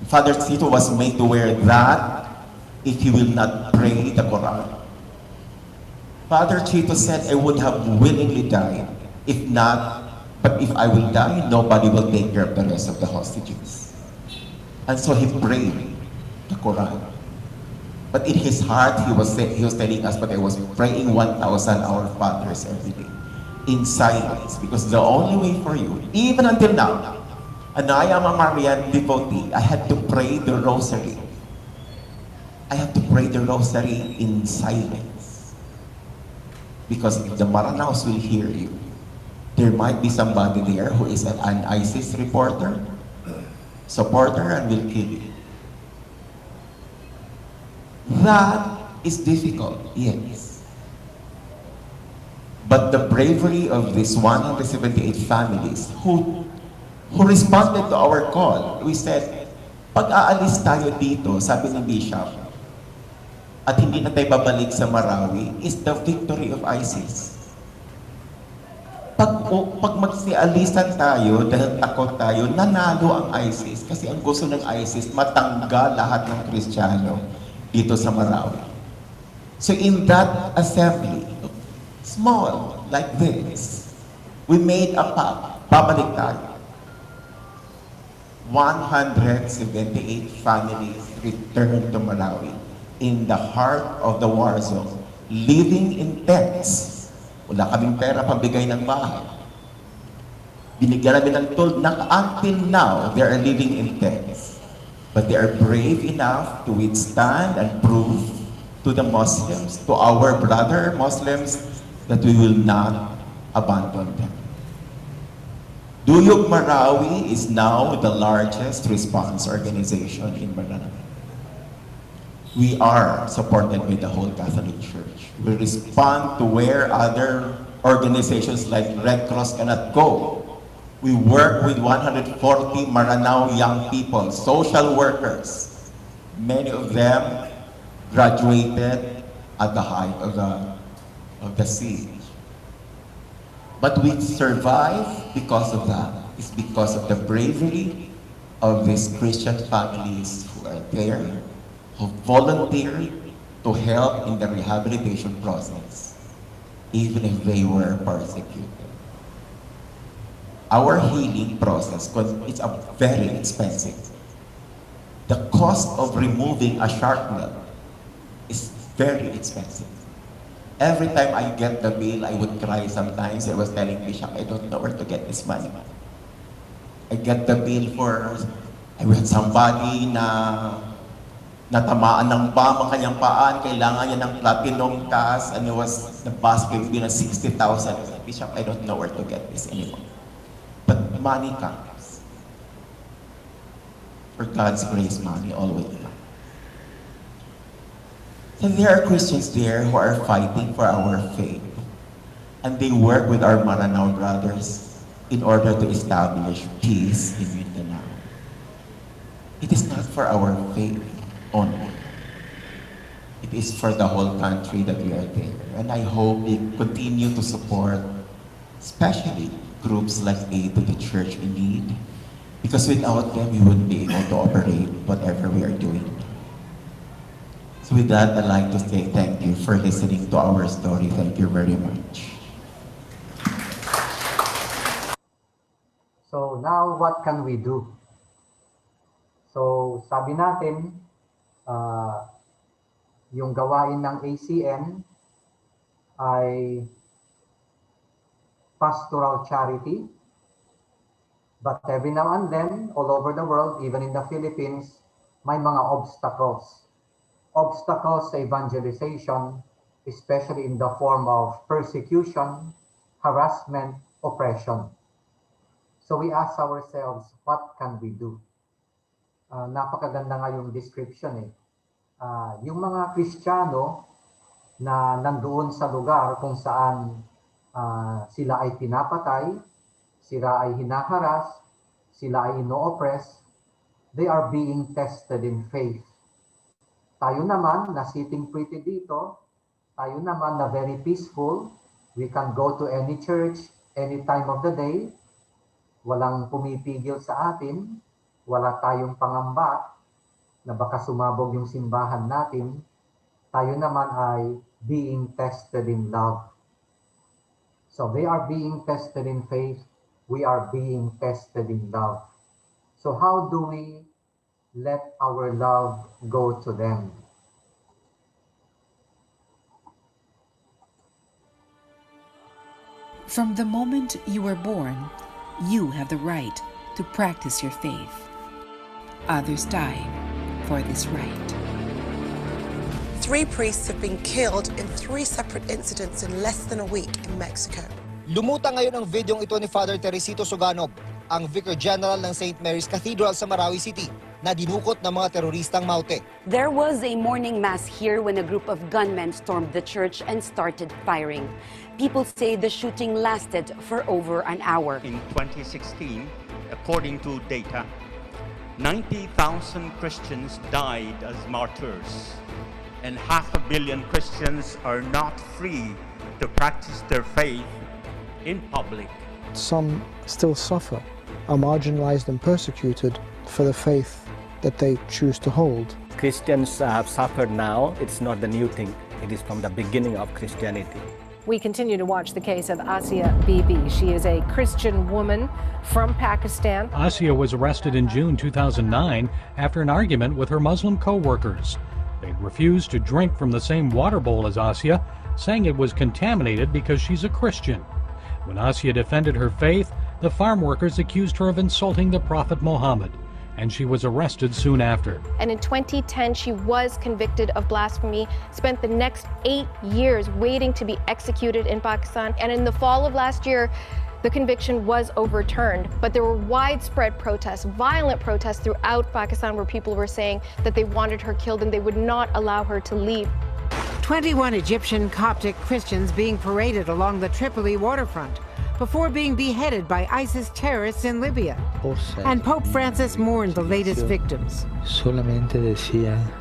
Speaker 6: Father Chito was made to wear that if he will not pray the Quran. Father Chito said, I would have willingly died. If not, but if I will die, nobody will take care of the rest of the hostages. And so he prayed the Quran. But in his heart, he was telling us, but I was praying 1,000 Our Fathers every day in silence, because the only way for you, even until now, and I am a Marian devotee, I had to pray the rosary. I have to pray the rosary in silence. Because if the Maranaos will hear you, there might be somebody there who is an ISIS supporter, and will kill you. That is difficult, yes. But the bravery of these 178 families who responded to our call, we said, pag-aalis tayo dito, sabi ni Bishop, at hindi na tayo babalik sa Marawi, is the victory of ISIS. Pag magsialisan tayo dahil takot tayo, nanalo ang ISIS. Kasi ang gusto ng ISIS, matanggal lahat ng Kristiyano dito sa Marawi. So in that assembly, small like this, we made a pact. Babalik tayo. 178 families returned to Malawi in the heart of the war zone, living in tents. Wala kaming pera pambigay ng bahay. Binigyan namin ng told na until now, they are living in tents. But they are brave enough to withstand and prove to the Muslims, to our brother Muslims, that we will not abandon them. Duyog Marawi is now the largest response organization in Mindanao. We are supported by the whole Catholic Church. We respond to where other organizations like Red Cross cannot go. We work with 140 Maranao young people, social workers. Many of them graduated at the height of the siege. But we survive because of that. It's because of the bravery of these Christian families who are there, who volunteered to help in the rehabilitation process, even if they were persecuted. Our healing process, it's very expensive. The cost of removing a shrapnel is very expensive. Every time I get the bill, I would cry sometimes. I was telling Bishop, I don't know where to get this money. I get the bill for, I had somebody na natamaan ng bomb ang kanyang paan, kailangan niya ng platinum cast, and it was, the basket bill na 60,000. Bishop, I don't know where to get this anymore. But money comes. For God's grace, money always comes. And there are Christians there who are fighting for our faith. And they work with our Maranao brothers in order to establish peace in Mindanao. It is not for our faith only. It is for the whole country that we are there. And I hope they continue to support, especially groups like Aid to the Church in Need, because without them, we wouldn't be able to operate whatever we are doing. So with that, I'd like to say thank you for listening to our story. Thank you very much.
Speaker 2: So now, what can we do? So sabi natin, yung gawain ng ACN ay pastoral charity. But every now and then, all over the world, even in the Philippines, may mga obstacles. Obstacles sa evangelization, especially in the form of persecution, harassment, oppression. So we ask ourselves, what can we do? Napakaganda nga yung description eh. Yung mga Kristiyano na nandoon sa lugar kung saan sila ay pinapatay, sila ay hinaharas, sila ay ino-oppress, they are being tested in faith. Tayo naman na sitting pretty dito, tayo naman na very peaceful, we can go to any church, any time of the day, walang pumipigil sa atin, wala tayong pangamba na baka sumabog yung simbahan natin, tayo naman ay being tested in love. So they are being tested in faith. We are being tested in love. So how do we let our love go to them?
Speaker 7: From the moment you were born, you have the right to practice your faith. Others died for this right.
Speaker 8: 3 priests have been killed in 3 separate incidents in less than a week in Mexico.
Speaker 5: Lumutang ngayon ang videong ito ni Father Teresito Suganov, ang Vicar General ng St. Mary's Cathedral sa Marawi City, na dinukot ng mga teroristang Maute.
Speaker 9: There was a morning mass here when a group of gunmen stormed the church and started firing. People say the shooting lasted for over an hour.
Speaker 10: In 2016, according to data, 90,000 Christians died as martyrs, and 500 million Christians are not free to practice their faith in public.
Speaker 11: Some still suffer, are marginalized and persecuted for the faith that they choose to hold.
Speaker 12: Christians have suffered now. It's not the new thing. It is from the beginning of Christianity.
Speaker 13: We continue to watch the case of Asia Bibi. She is a Christian woman from Pakistan.
Speaker 14: Asia was arrested in June 2009 after an argument with her Muslim co-workers. They refused to drink from the same water bowl as Asia, saying it was contaminated because she's a Christian. When Asia defended her faith, the farm workers accused her of insulting the Prophet Muhammad, and she was arrested soon after.
Speaker 13: And in 2010, she was convicted of blasphemy, spent the next 8 years waiting to be executed in Pakistan. And in the fall of last year, the conviction was overturned. But there were widespread protests, violent protests throughout Pakistan where people were saying that they wanted her killed and they would not allow her to leave.
Speaker 15: 21 Egyptian Coptic Christians being paraded along the Tripoli waterfront before being beheaded by ISIS terrorists in Libya. And Pope Francis mourned the latest victims.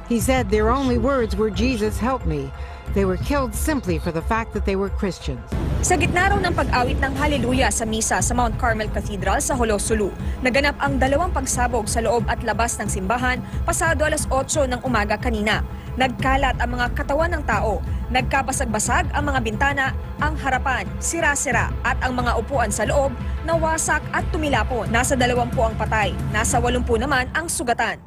Speaker 15: He said their only words were, "Jesus, help me." They were killed simply for the fact that they were Christians.
Speaker 16: Sa gitna raw ng pag-awit ng Hallelujah sa misa sa Mount Carmel Cathedral sa Holosulu, naganap ang 2 pagsabog sa loob at labas ng simbahan pasado alas 8 ng umaga kanina. Nagkalat ang mga katawan ng tao, nagkabasag-basag ang mga bintana, ang harapan, sira-sira at ang mga upuan sa loob nawasak at tumilapon. Nasa 20 ang patay, nasa 80 naman ang sugatan.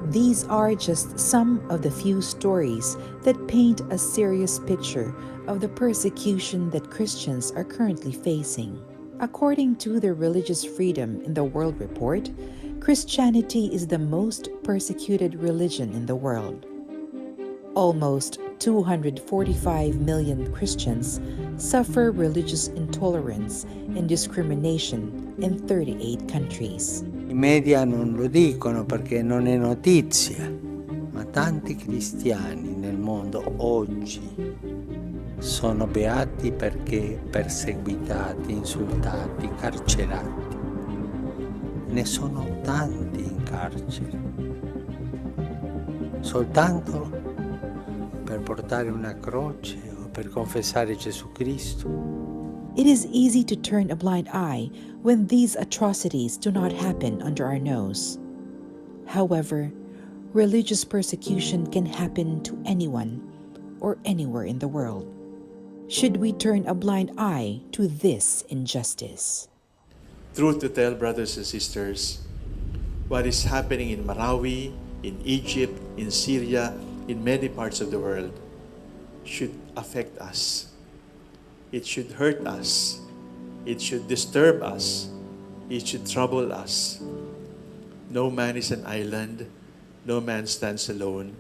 Speaker 7: These are just some of the few stories that paint a serious picture of the persecution that Christians are currently facing. According to the Religious Freedom in the World Report, Christianity is the most persecuted religion in the world. Almost 245 million Christians suffer religious intolerance and discrimination in 38 countries.
Speaker 3: I media non lo dicono perché non è notizia, ma tanti cristiani nel mondo oggi sono beati perché perseguitati, insultati, carcerati. Ne sono tanti in carcere, soltanto per portare una croce o per confessare Gesù Cristo.
Speaker 7: It is easy to turn a blind eye when these atrocities do not happen under our nose. However, religious persecution can happen to anyone or anywhere in the world. Should we turn a blind eye to this injustice?
Speaker 17: Truth to tell, brothers and sisters, what is happening in Marawi, in Egypt, in Syria, in many parts of the world should affect us. It should hurt us. It should disturb us. It should trouble us. No man is an island. No man stands alone.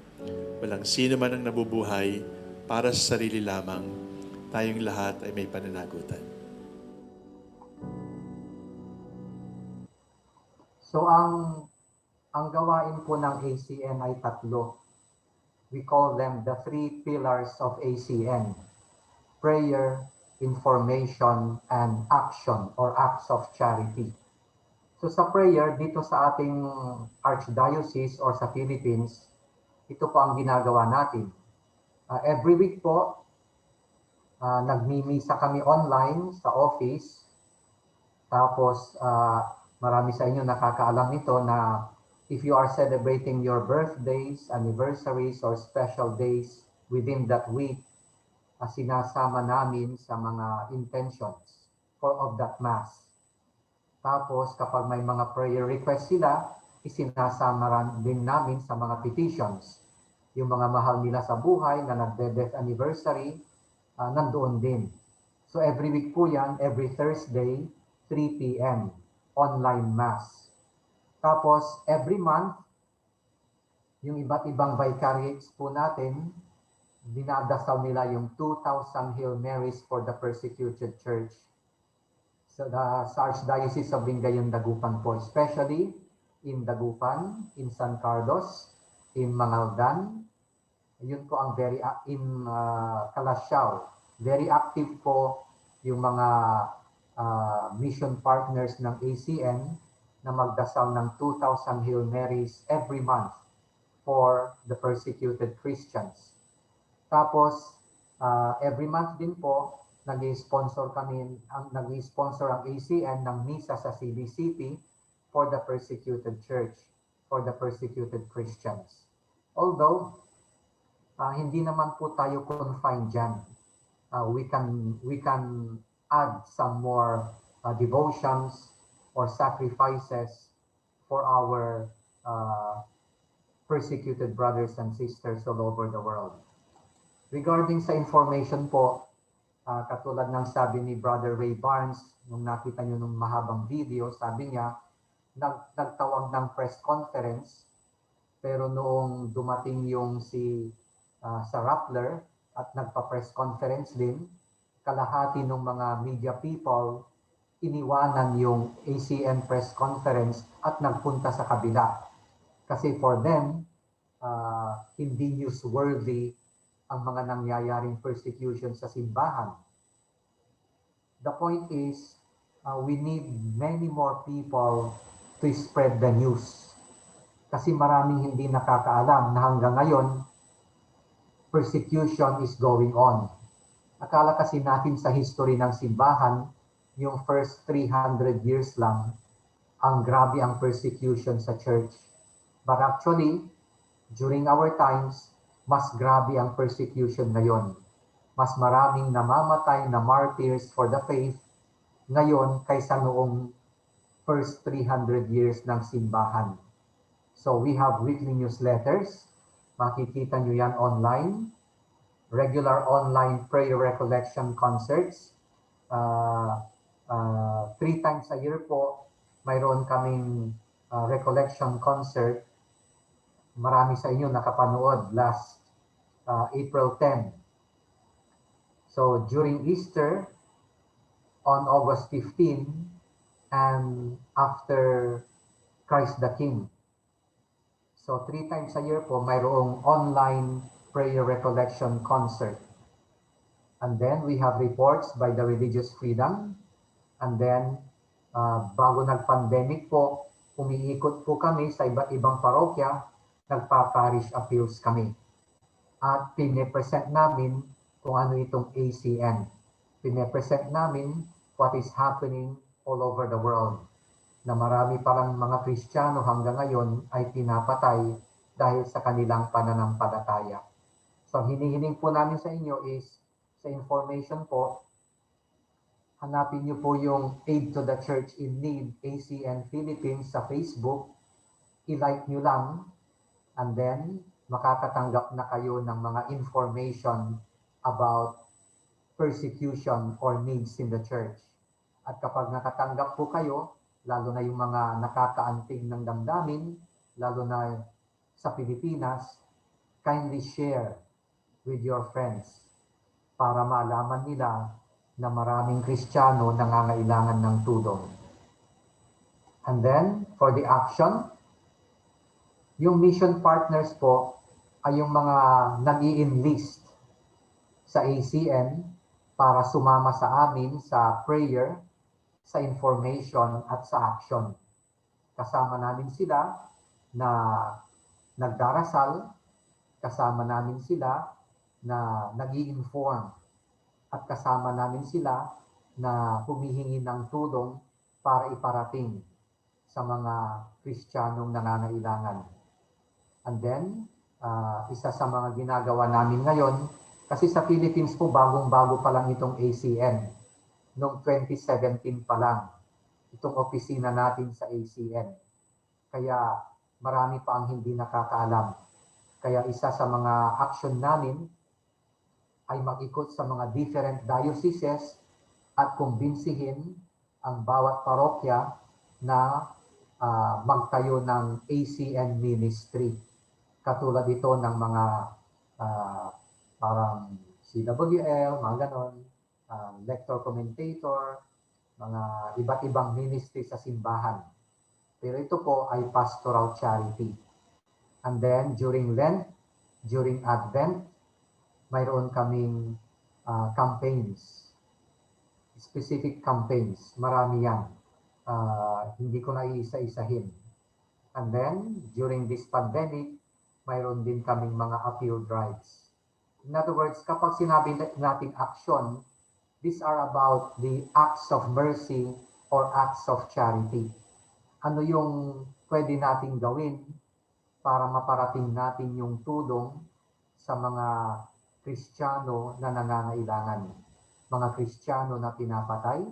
Speaker 17: Walang sino man ang nabubuhay para sa sarili lamang. Tayong lahat ay may pananagutan.
Speaker 2: So ang gawain po ng ACN ay 3. We call them the 3 pillars of ACN: prayer, information, and action or acts of charity. So sa prayer, dito sa ating Archdiocese or sa Philippines, ito po ang ginagawa natin. Every week po, nagmimisa kami online sa office. Tapos marami sa inyo nakakaalam nito na if you are celebrating your birthdays, anniversaries, or special days within that week, sinasama namin sa mga intentions of that Mass. Tapos kapag may mga prayer request sila, isinasama din namin sa mga petitions. Yung mga mahal nila sa buhay na nagde-death anniversary, nandoon din. So every week po yan, every Thursday, 3 p.m. online Mass. Tapos every month, yung iba't ibang vicariates po natin, dinadasal nila yung 2,000 Hail Marys for the persecuted church. So sa Archdiocese of Lingayen, Dagupan po, especially in Dagupan, in San Carlos, in Mangaldan, yun po ang in Calasiao. Very active po yung mga mission partners ng ACN na magdasal ng 2,000 Hail Marys every month for the persecuted Christians. Tapos, every month din po, nag-sponsor ang ACN ng misa sa CBCP for the persecuted church, for the persecuted Christians. Although, hindi naman po tayo confined dyan. We can add some more devotions or sacrifices for our persecuted brothers and sisters all over the world. Regarding sa information po, katulad ng sabi ni Brother Ray Barnes, nung nakita nyo nung mahabang video, sabi niya, nagtawag ng press conference, pero noong dumating yung sa Rappler at nagpa-press conference din, kalahati ng mga media people, iniwanan yung ACN press conference at nagpunta sa kabila. Kasi for them, hindi newsworthy ang mga nangyayaring persecution sa simbahan. The point is, we need many more people to spread the news. Kasi maraming hindi nakakaalam na hanggang ngayon, persecution is going on. Akala kasi natin sa history ng simbahan, yung first 300 years lang, ang grabe ang persecution sa church. But actually, during our times, mas grabe ang persecution ngayon. Mas maraming namamatay na martyrs for the faith ngayon kaysa noong first 300 years ng simbahan. So we have weekly newsletters. Makikita nyo yan online. Regular online prayer recollection concerts. 3 times a year po, mayroon kaming recollection concert. Marami sa inyo nakapanood last April 10. So during Easter, on August 15, and after Christ the King. So 3 times a year po, mayroong online prayer recollection concert. And then we have reports by the Religious Freedom. And then, bago nag-pandemic po, umiikot po kami sa iba't ibang parokya, nagpa-parish appeals kami. At pine-present namin kung ano itong ACN. Pine-present namin what is happening all over the world. Na marami parang mga Kristiyano hanggang ngayon ay pinapatay dahil sa kanilang pananampalataya. So hinihiling po namin sa inyo is, sa information po, hanapin niyo po yung Aid to the Church in Need, ACN Philippines sa Facebook, i-like niyo lang, and then makakatanggap na kayo ng mga information about persecution or needs in the church. At kapag nakatanggap po kayo, lalo na yung mga nakakaantig ng damdamin, lalo na sa Pilipinas, kindly share with your friends para malaman nila na maraming Kristiyano nangangailangan ng tulong. And then, for the action, yung mission partners po ay yung mga nag-i-enlist sa ACN para sumama sa amin sa prayer, sa information at sa action. Kasama namin sila na nagdarasal, kasama namin sila na nag-i-inform, at kasama namin sila na humihingi ng tulong para iparating sa mga Kristiyanong nangangailangan. And then, isa sa mga ginagawa namin ngayon, kasi sa Philippines po, bagong-bago pa lang itong ACN. Noong 2017 pa lang, itong opisina natin sa ACN. Kaya marami pa ang hindi nakakaalam. Kaya isa sa mga action namin ay mag-ikot sa mga different dioceses at kumbinsihin ang bawat parokya na magtayo ng ACN ministry. Katulad ito ng mga parang CWL, mga ganon, lector commentator, mga iba't ibang ministry sa simbahan. Pero ito po ay pastoral charity. And then during Lent, during Advent, mayroon kaming campaigns, specific campaigns. Marami yan. Hindi ko na iisa-isahin. And then, during this pandemic, mayroon din kaming mga appeal drives. In other words, kapag sinabi nating action, these are about the acts of mercy or acts of charity. Ano yung pwede nating gawin para maparating natin yung tulong sa mga Kristiyano na nangangailangan. Mga Kristiyano na pinapatay,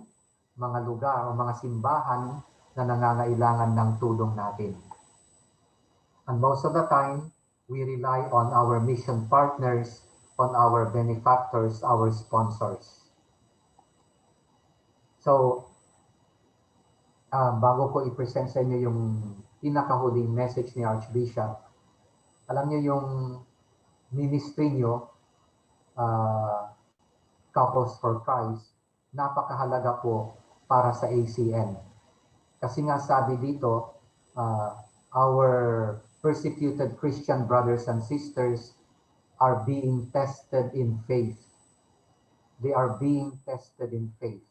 Speaker 2: mga lugar o mga simbahan na nangangailangan ng tulong natin. And most of the time, we rely on our mission partners, on our benefactors, our sponsors. So, bago ko i-present sa inyo yung pinakahuling message ni Archbishop, alam niyo yung ministry nyo, Couples for Christ, napakahalaga po para sa ACN. Kasi nga sabi dito, our persecuted Christian brothers and sisters are being tested in faith. They are being tested in faith.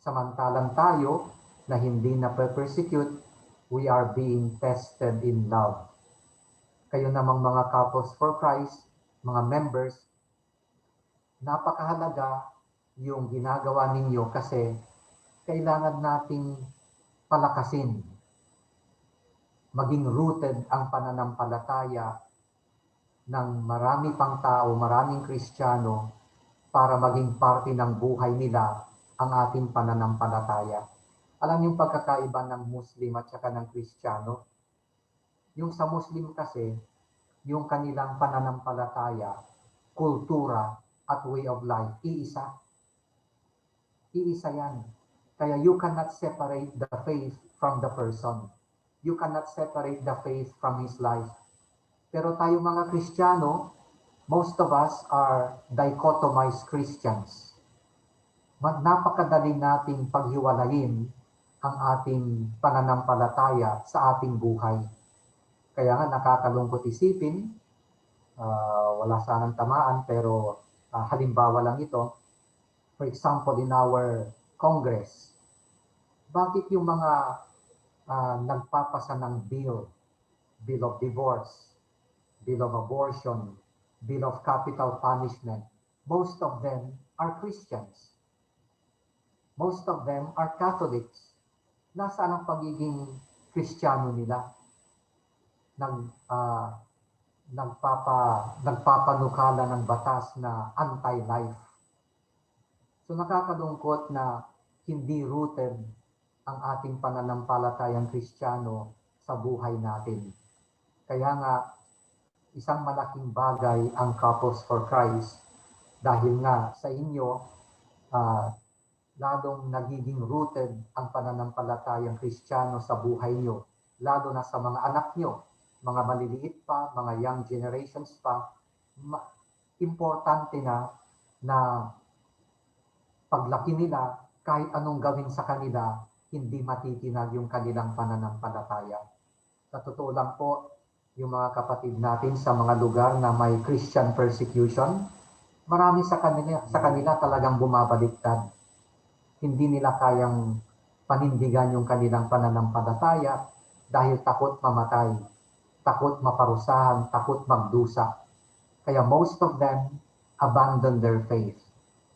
Speaker 2: Samantalang tayo na hindi na persecute, we are being tested in love. Kayo namang mga Couples for Christ, mga members, napakahalaga yung ginagawa ninyo kasi kailangan nating palakasin, maging rooted ang pananampalataya ng marami pang tao, maraming Kristiyano para maging parte ng buhay nila ang ating pananampalataya. Alam niyo yung pagkakaiba ng Muslim at saka ng Kristiyano? Yung sa Muslim kasi, yung kanilang pananampalataya, kultura, at way of life, iisa. Iisa yan. Kaya you cannot separate the faith from the person. You cannot separate the faith from his life. Pero tayo mga Kristiyano, most of us are dichotomized Christians. Napakadali nating paghiwalayin ang ating pananampalataya sa ating buhay. Kaya nga nakakalungkot isipin, wala sanang tamaan pero halimbawa lang ito. For example, in our Congress, bakit yung mga nagpapasa ng bill of divorce, bill of abortion, bill of capital punishment, most of them are Christians. Most of them are Catholics. Nasaan ang pagiging Kristiyano nila? Nagpapanukala ng batas na anti-life. So nakakalungkot na hindi rooted ang ating pananampalatayang Kristiyano sa buhay natin. Kaya nga, isang malaking bagay ang Couples for Christ dahil nga sa inyo, lalong nagiging rooted ang pananampalatayang Kristiyano sa buhay nyo, lalo na sa mga anak nyo, mga maliliit pa, mga young generations pa. Importante na paglaki nila, kahit anong gawin sa kanila, hindi matitinag yung kanilang pananampalataya. Sa totoo lang po, yung mga kapatid natin sa mga lugar na may Christian persecution, marami sa kanila talagang bumabaliktad. Hindi nila kayang panindigan yung kanilang pananampalataya dahil takot mamatay, takot maparusahan, takot magdusa. Kaya most of them abandon their faith.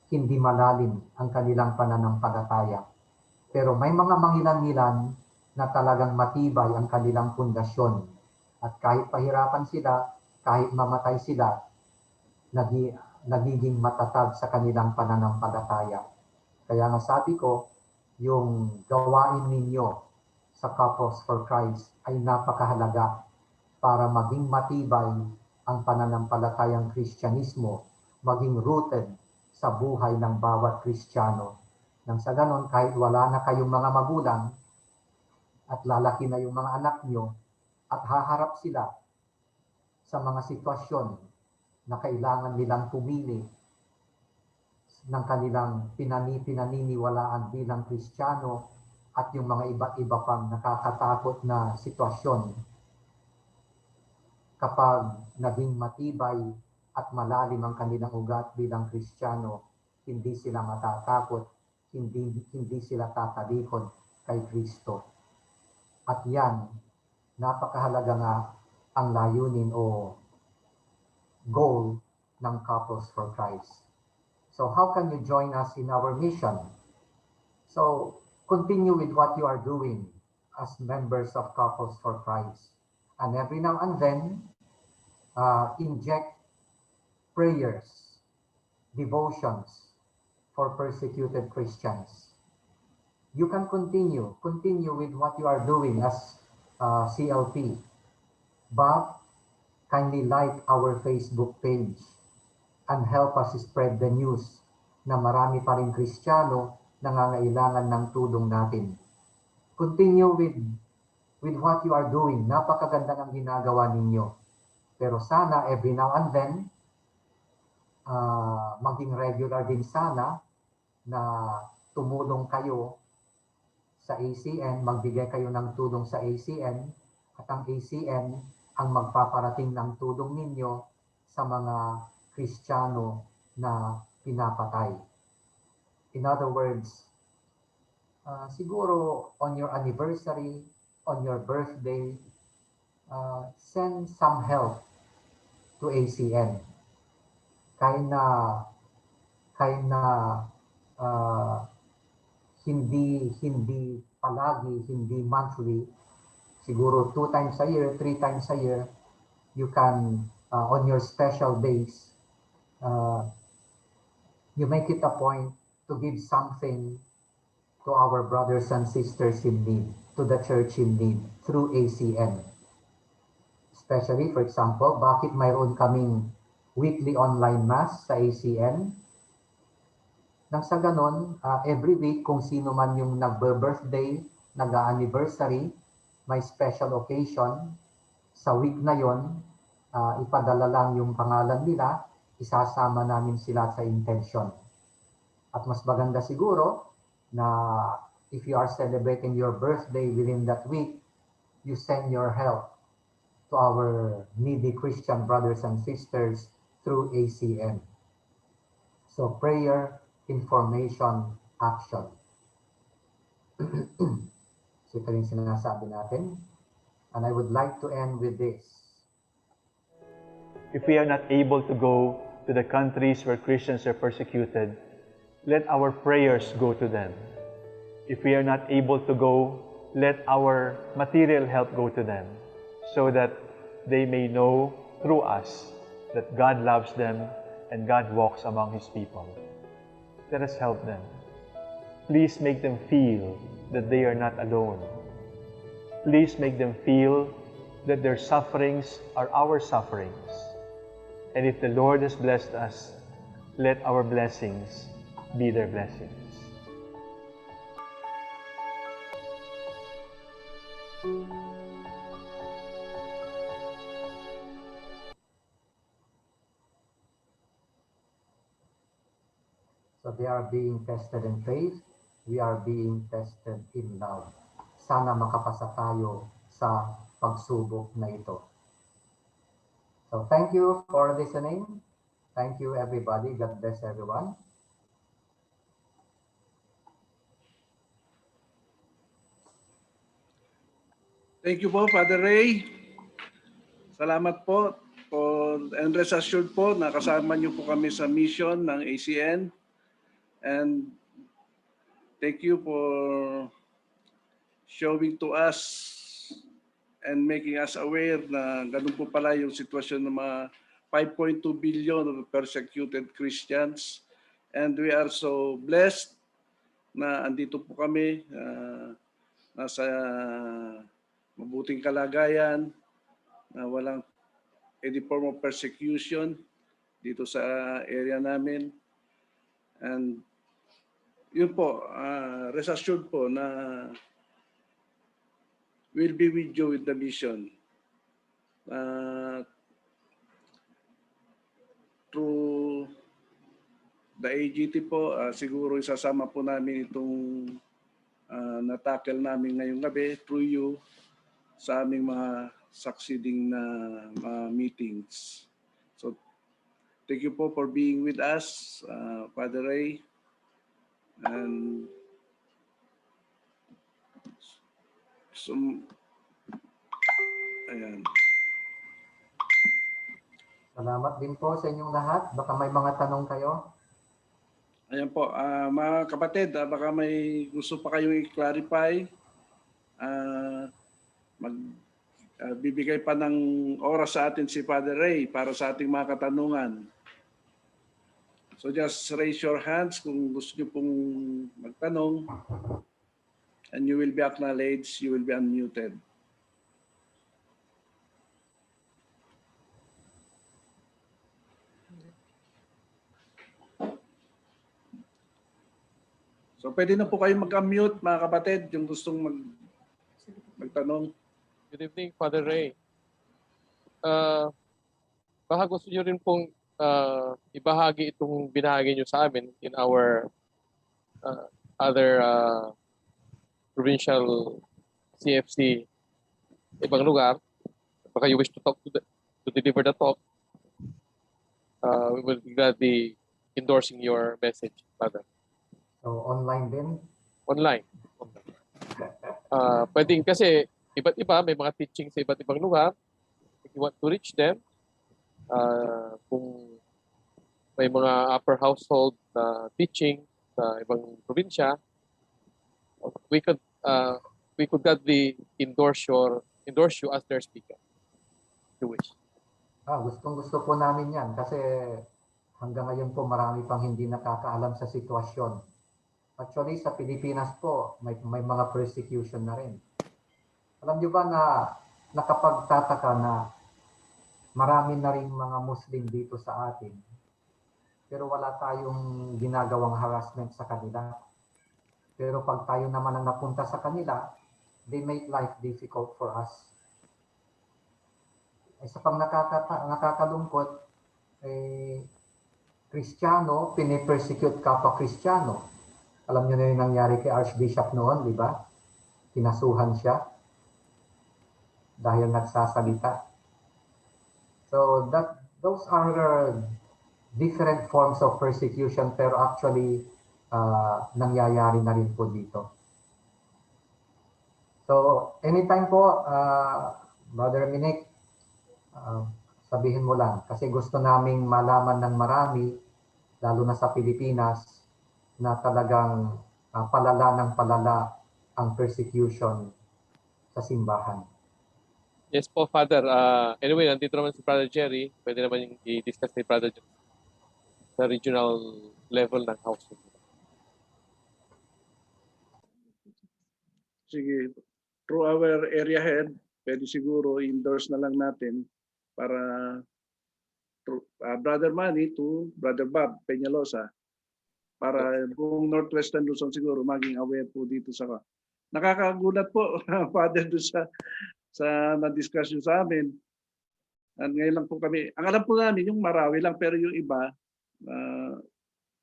Speaker 2: Hindi malalim ang kanilang pananampalataya. Pero may mga mangilan-ngilan na talagang matibay ang kanilang pundasyon. At kahit pahirapan sila, kahit mamatay sila, nagiging matatag sa kanilang pananampalataya. Kaya nga sabi ko, yung gawain ninyo sa Couples for Christ ay napakahalaga para maging matibay ang pananampalatayang Kristyanismo, maging rooted sa buhay ng bawat Kristiyano. Nang sa ganon, kahit wala na kayong mga magulang at lalaki na yung mga anak nyo at haharap sila sa mga sitwasyon na kailangan nilang pumili ng kanilang pinaniniwalaan bilang Kristiyano at yung mga iba't iba pang nakakatakot na sitwasyon, kapag naging matibay at malalim ang kanilang ugat bilang Kristiyano, hindi sila matatakot, hindi sila tatalikod kay Kristo. At yan, napakahalaga nga ang layunin o goal ng Couples for Christ. So how can you join us in our mission? So continue with what you are doing as members of Couples for Christ. And every now and then, inject prayers, devotions for persecuted Christians. You can continue with what you are doing as CLP, but kindly like our Facebook page and help us spread the news na marami pa rin Kristiyano nangangailangan ng tulong natin. Continue with what you are doing. Napakaganda ng ginagawa ninyo. Pero sana every now and then, maging regular din sana na tumulong kayo sa ACN, magbigay kayo ng tulong sa ACN, at ang ACN ang magpaparating ng tulong ninyo sa mga Kristiyano na pinapatay. In other words, siguro on your anniversary, on your birthday, send some help to ACN. Kahit na hindi palagi, hindi monthly, siguro 2 times a year, 3 times a year, you can, on your special days, you make it a point to give something to our brothers and sisters in need, to the church in need, through ACN. Especially, for example, bakit mayroon kaming weekly online mass sa ACN? Nang sa ganon, every week, kung sino man yung nagbe-birthday, nag-anniversary, may special occasion, sa week na yon, ipadala lang yung pangalan nila, isasama namin sila sa intention. At mas maganda siguro na if you are celebrating your birthday within that week, you send your help to our needy Christian brothers and sisters through ACN. So prayer, information, action. So ito rin sinasabi natin. And I would like to end with this.
Speaker 18: If we are not able to go to the countries where Christians are persecuted, let our prayers go to them. If we are not able to go, let our material help go to them, so that they may know through us that God loves them and God walks among His people. Let us help them. Please make them feel that they are not alone. Please make them feel that their sufferings are our sufferings. And if the Lord has blessed us, let our blessings be their blessings.
Speaker 2: So they are being tested in faith, we are being tested in love. Sana makapasa tayo sa pagsubok na ito. So thank you for listening. Thank you everybody. God bless everyone.
Speaker 19: Thank you po, Father Ray. Salamat po. And rest assured po, nakasama niyo po kami sa mission ng ACN. And thank you for showing to us and making us aware na ganun po pala yung sitwasyon ng mga 5.2 billion of persecuted Christians. And we are so blessed na andito po kami, nasa mabuting kalagayan, na walang any form of persecution dito sa area namin. And yun po, rest assured po na we'll be with you with the mission. Through the AGT po, siguro isasama po namin itong natackle namin ngayong gabi through you sa aming mga succeeding na meetings. So, thank you po for being with us, Father Ray. And so, ayan.
Speaker 2: Salamat din po sa inyong lahat. Baka may mga tanong kayo.
Speaker 19: Ayan po, mga kapatid, baka may gusto pa kayong i-clarify. Bibigay pa ng oras sa atin si Father Ray para sa ating mga katanungan. So just raise your hands kung gusto niyo pong magtanong. And you will be acknowledged, you will be unmuted. So pwede na po kayo mag-unmute mga kapatid, yung gustong magtanong.
Speaker 1: Good evening, Father Ray. Baka gusto nyo rin pong ibahagi itong binahagi nyo sa amin in our other provincial CFC ibang lugar. Baka you wish to talk to deliver the talk. We will be gladly endorsing your message, Father.
Speaker 2: So, online din?
Speaker 1: Online. Pwedeng kasi iba't iba, may mga teaching sa iba't ibang lugar. If you want to reach them, kung may mga upper household teaching sa ibang probinsya, we could gladly endorse you as their speaker. If you wish.
Speaker 2: Gustong-gusto po namin yan kasi hanggang ngayon po marami pang hindi nakakaalam sa sitwasyon. Actually, sa Pilipinas po, may mga persecution na rin. Alam niyo ba na nakapagtataka na marami na rin mga Muslim dito sa atin, pero wala tayong ginagawang harassment sa kanila. Pero pag tayo naman ang napunta sa kanila, they make life difficult for us. Isa pang nakakalungkot, Kristiyano, pinipersecute kapwa Kristiyano. Alam niyo na yung nangyari kay Archbishop noon, di ba? Kinasuhan siya dahil nagsasalita. So those are different forms of persecution, pero actually nangyayari na rin po dito. So anytime po, Brother Minik, sabihin mo lang, kasi gusto naming malaman ng marami, lalo na sa Pilipinas, na talagang palala ng palala ang persecution sa simbahan.
Speaker 1: Yes po, Father. Anyway, nandito naman si Brother Jerry. Pwede naman i-discuss ni Brother Jerry sa regional level ng house.
Speaker 19: Sige, through our area head, pwede siguro endorse na lang natin para Brother Manny to Brother Bob Peñalosa para buong Northwestern Luzon siguro maging aware po dito sa nakakagulat po Father doon sa na-discuss yun sa amin. At ngayon lang po kami, ang alam po namin yung Marawi lang, pero yung iba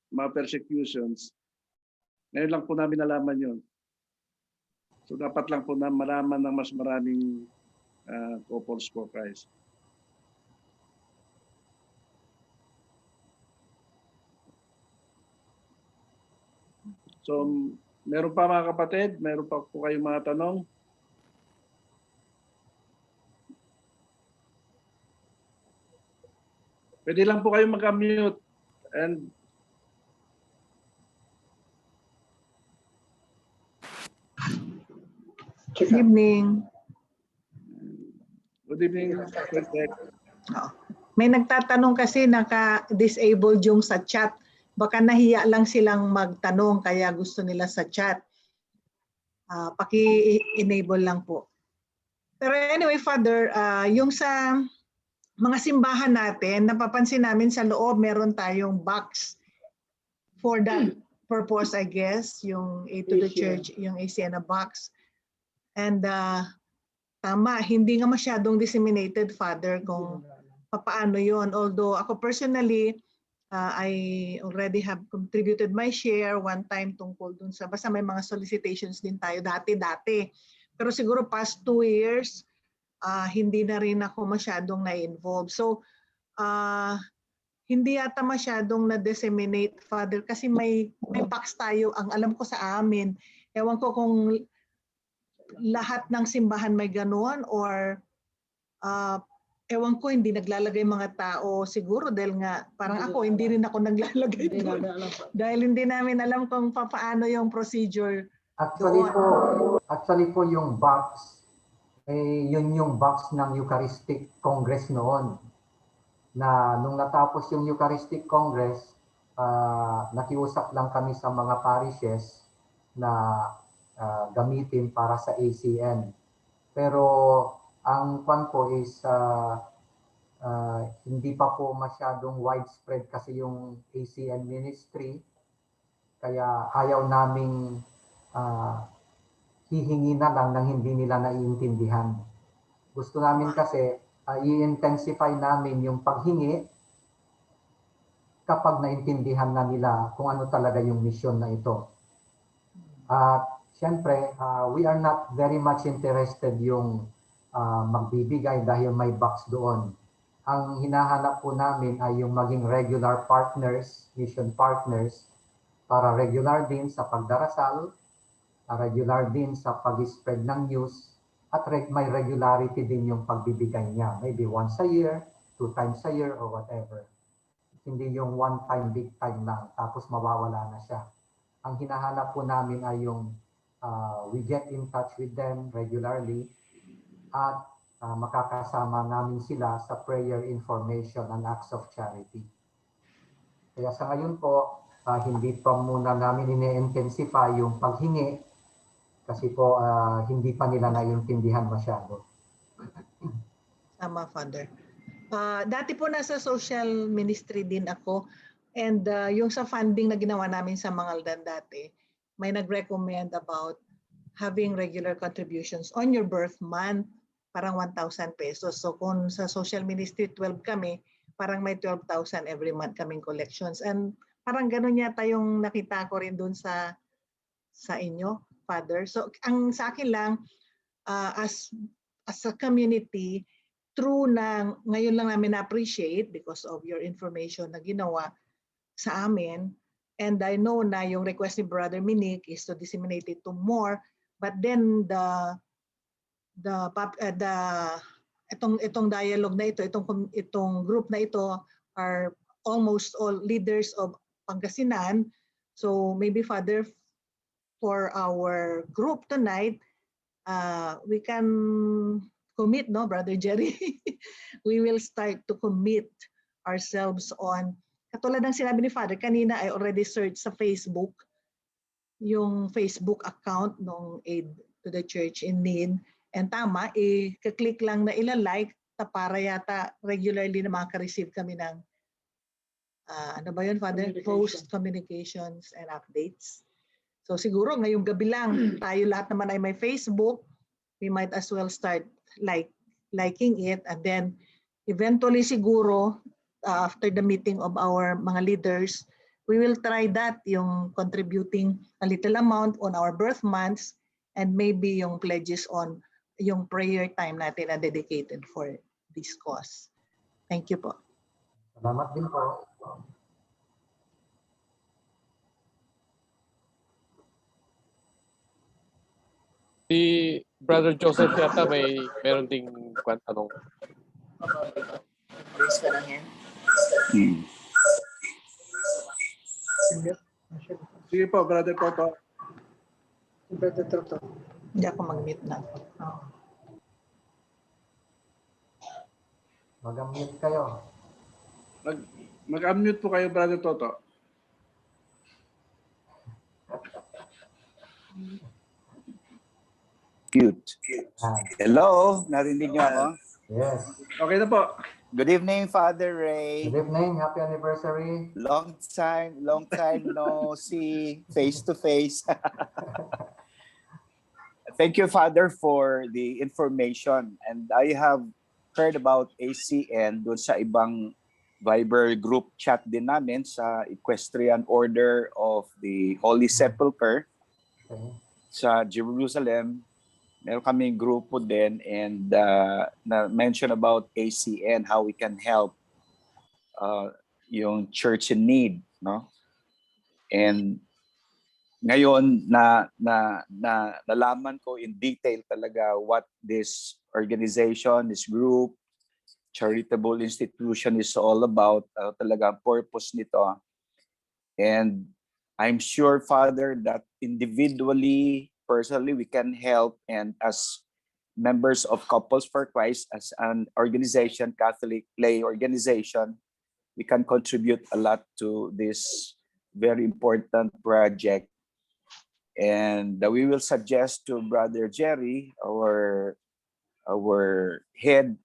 Speaker 19: mga persecutions ngayon lang po namin nalaman yun. So dapat lang po na malaman ng mas maraming couples for Christ. So, meron pa mga kapatid? Meron pa po kayong mga tanong? Pwede lang po kayong mag-mute and
Speaker 20: evening.
Speaker 19: Good evening, President.
Speaker 20: May nagtatanong kasi naka-disabled yung sa chat. Baka nahiya lang silang magtanong kaya gusto nila sa chat. Paki-enable lang po. Pero anyway, Father, yung sa mga simbahan natin, napapansin namin sa loob meron tayong box for that purpose, I guess, yung A to the Church, yung ACNA box. And tama, hindi nga masyadong disseminated, Father, kung paano yon. Although ako personally, I already have contributed my share one time tungkol dun sa, basta may mga solicitations din tayo dati. Pero siguro past 2 years, hindi na rin ako masyadong na-involve. So, hindi yata masyadong na-disseminate, Father, kasi may box tayo, ang alam ko sa amin. Ewan ko kung lahat ng simbahan may gano'n or ewan ko, hindi naglalagay mga tao siguro dahil nga parang ako, hindi rin ako naglalagay doon. Dahil hindi namin alam kung paano yung procedure doon.
Speaker 2: Actually po yung box, yun yung box ng Eucharistic Congress noon. Na nung natapos yung Eucharistic Congress, nakiusap lang kami sa mga parishes na gamitin para sa ACN. Pero ang kwan po is hindi pa po masyadong widespread kasi yung ACN ministry, kaya ayaw naming hihingi na lang nang hindi nila naiintindihan. Gusto namin kasi i-intensify namin yung paghingi kapag naintindihan na nila kung ano talaga yung mission na ito. At siyempre, we are not very much interested yung magbibigay dahil may box doon. Ang hinahanap po namin ay yung maging regular partners, mission partners, para regular din sa pagdarasal, regular din sa pag-spread ng news, at may regularity din yung pagbibigay niya. Maybe once a year, 2 times a year, or whatever. Hindi yung one time, big time lang, tapos mawawala na siya. Ang hinahanap po namin ay yung we get in touch with them regularly at makakasama namin sila sa prayer information and acts of charity. Kaya sa ngayon po, hindi pa muna namin ine-intensify yung paghingi kasi po hindi pa nila naiintindihan masyado.
Speaker 20: Tama, Father. Dati po nasa social ministry din ako and yung sa funding na ginawa namin sa Mangaldan dati, may nag-recommend about having regular contributions on your birth month, parang 1,000 pesos. So kung sa social ministry 12 kami, parang may 12,000 every month kaming collections. And parang ganun yata yung nakita ko rin dun sa inyo, Father. So ang sa akin lang, as a community, true na ngayon lang namin na-appreciate because of your information na ginawa sa amin. And I know na yung request ni Brother Minik is to disseminate it to more. But then itong dialogue na ito, itong group na ito are almost all leaders of Pangasinan. So maybe, Father, for our group tonight, we can commit, no, Brother Jerry? We will start to commit ourselves on, katulad ng sinabi ni Father, kanina I already searched sa Facebook, yung Facebook account ng Aid to the Church in Need. And tama, i-click lang na ilalike para yata regularly na makaka-receive kami ng, ano ba yun, Father? Post communications and updates. So siguro ngayong gabi lang, tayo lahat naman ay may Facebook, we might as well start liking it, and then eventually siguro after the meeting of our mga leaders, we will try that, yung contributing a little amount on our birth months and maybe yung pledges on yung prayer time natin na dedicated for this cause. Thank you po.
Speaker 2: Salamat din po.
Speaker 1: Si Brother Joseph yata meron ding tanong.
Speaker 21: Raise ka lang yan.
Speaker 19: Sige po, Brother Toto.
Speaker 20: Brother Toto. Hindi ako mag-mute na. Oh.
Speaker 2: Mag-mute kayo.
Speaker 19: Mag-unmute po kayo, Brother Toto.
Speaker 21: Cute. Hello, narinig niyo ako?
Speaker 2: Yes.
Speaker 19: Okay na po.
Speaker 21: Good evening, Father Ray.
Speaker 2: Good evening. Happy anniversary.
Speaker 21: Long time no see face to face. Thank you, Father, for the information. And I have heard about ACN doon sa ibang Viber group chat din namin sa Equestrian Order of the Holy Sepulchre sa Jerusalem. Meron kaming grupo din and na-mention about ACN, how we can help yung church in need, no? And ngayon nalaman ko in detail talaga what this organization, this group, charitable institution is all about, talaga ang purpose nito. And I'm sure, Father, that individually, personally, we can help, and as members of Couples for Christ, as an organization, Catholic lay organization, we can contribute a lot to this very important project. And we will suggest to Brother Jerry, our head,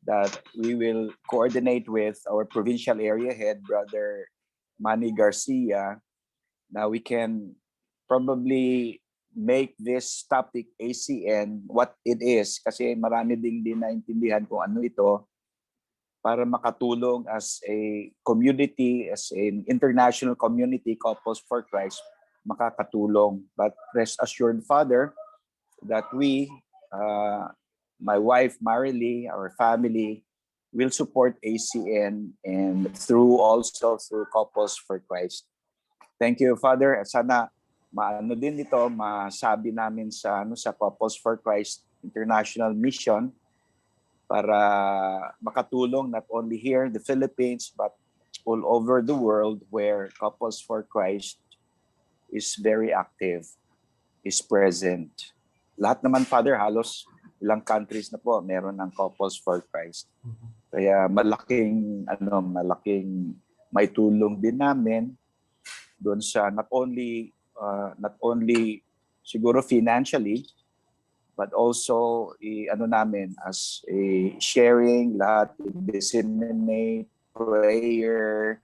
Speaker 21: that we will coordinate with our provincial area head, Brother Manny Garcia. Now we can probably make this topic ACN what it is, kasi marami ding din naintindihan kung ano ito, para makatulong as a community, as an international community, Couples for Christ, makakatulong. But rest assured, Father, that we, my wife Marilee, our family, will support ACN and through Couples for Christ. Thank you, Father. Sana maano din ito, masabi namin sa Couples for Christ International Mission para makatulong not only here in the Philippines but all over the world where Couples for Christ is very active, is present. Lahat naman, Father, halos ilang countries na po meron ng Couples for Christ. Kaya malaking may tulong din namin doon sa not only siguro financially, but also namin as a sharing, lahat disseminate prayer